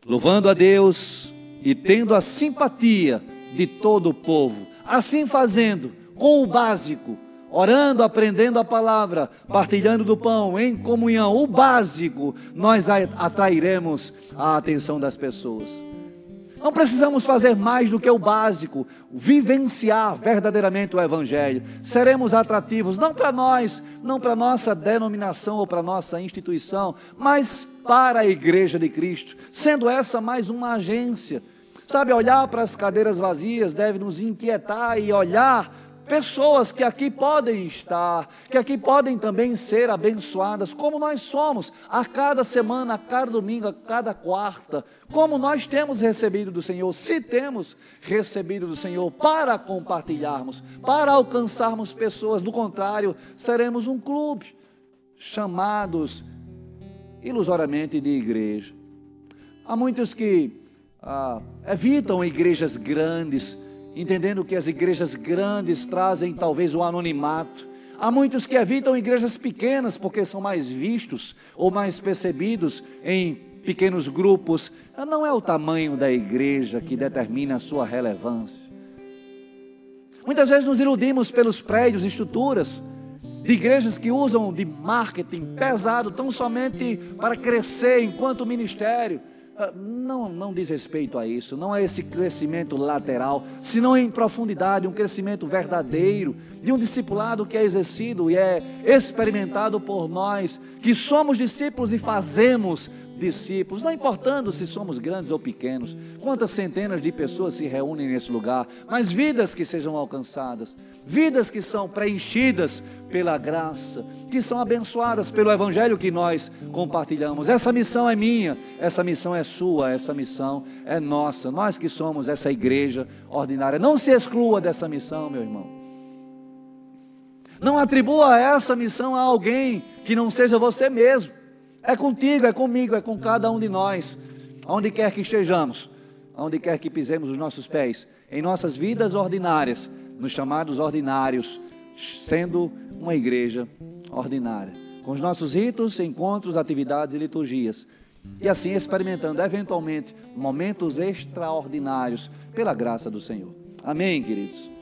[SPEAKER 1] Louvando a Deus e tendo a simpatia de todo o povo, assim fazendo, com o básico, orando, aprendendo a palavra, partilhando do pão, em comunhão, o básico, nós atrairemos a atenção das pessoas. Não precisamos fazer mais do que o básico, vivenciar verdadeiramente o Evangelho. Seremos atrativos, não para nós, não para nossa denominação ou para nossa instituição, mas para a Igreja de Cristo, sendo essa mais uma agência. Sabe, olhar para as cadeiras vazias deve nos inquietar e olhar pessoas que aqui podem estar, que aqui podem também ser abençoadas, como nós somos, a cada semana, a cada domingo, a cada quarta, como nós temos recebido do Senhor, se temos recebido do Senhor, para compartilharmos, para alcançarmos pessoas. Do contrário, seremos um clube, chamados ilusoriamente de igreja. Há muitos que evitam igrejas grandes, entendendo que as igrejas grandes trazem talvez o anonimato. Há muitos que evitam igrejas pequenas porque são mais vistos ou mais percebidos em pequenos grupos. Não é o tamanho da igreja que determina a sua relevância. Muitas vezes nos iludimos pelos prédios, estruturas de igrejas que usam de marketing pesado tão somente para crescer enquanto ministério. Não diz respeito a isso, não é esse crescimento lateral, senão em profundidade, um crescimento verdadeiro, de um discipulado que é exercido e é experimentado por nós, que somos discípulos e fazemos discípulos, não importando se somos grandes ou pequenos, quantas centenas de pessoas se reúnem nesse lugar, mas vidas que sejam alcançadas, vidas que são preenchidas pela graça, que são abençoadas pelo Evangelho que nós compartilhamos. Essa missão é minha, essa missão é sua, essa missão é nossa, nós que somos essa igreja ordinária. Não se exclua dessa missão, meu irmão. Não atribua essa missão a alguém que não seja você mesmo. É contigo, é comigo, é com cada um de nós, onde quer que estejamos, onde quer que pisemos os nossos pés, em nossas vidas ordinárias, nos chamados ordinários, sendo uma igreja ordinária, com os nossos ritos, encontros, atividades e liturgias, e assim experimentando eventualmente momentos extraordinários pela graça do Senhor. Amém, queridos?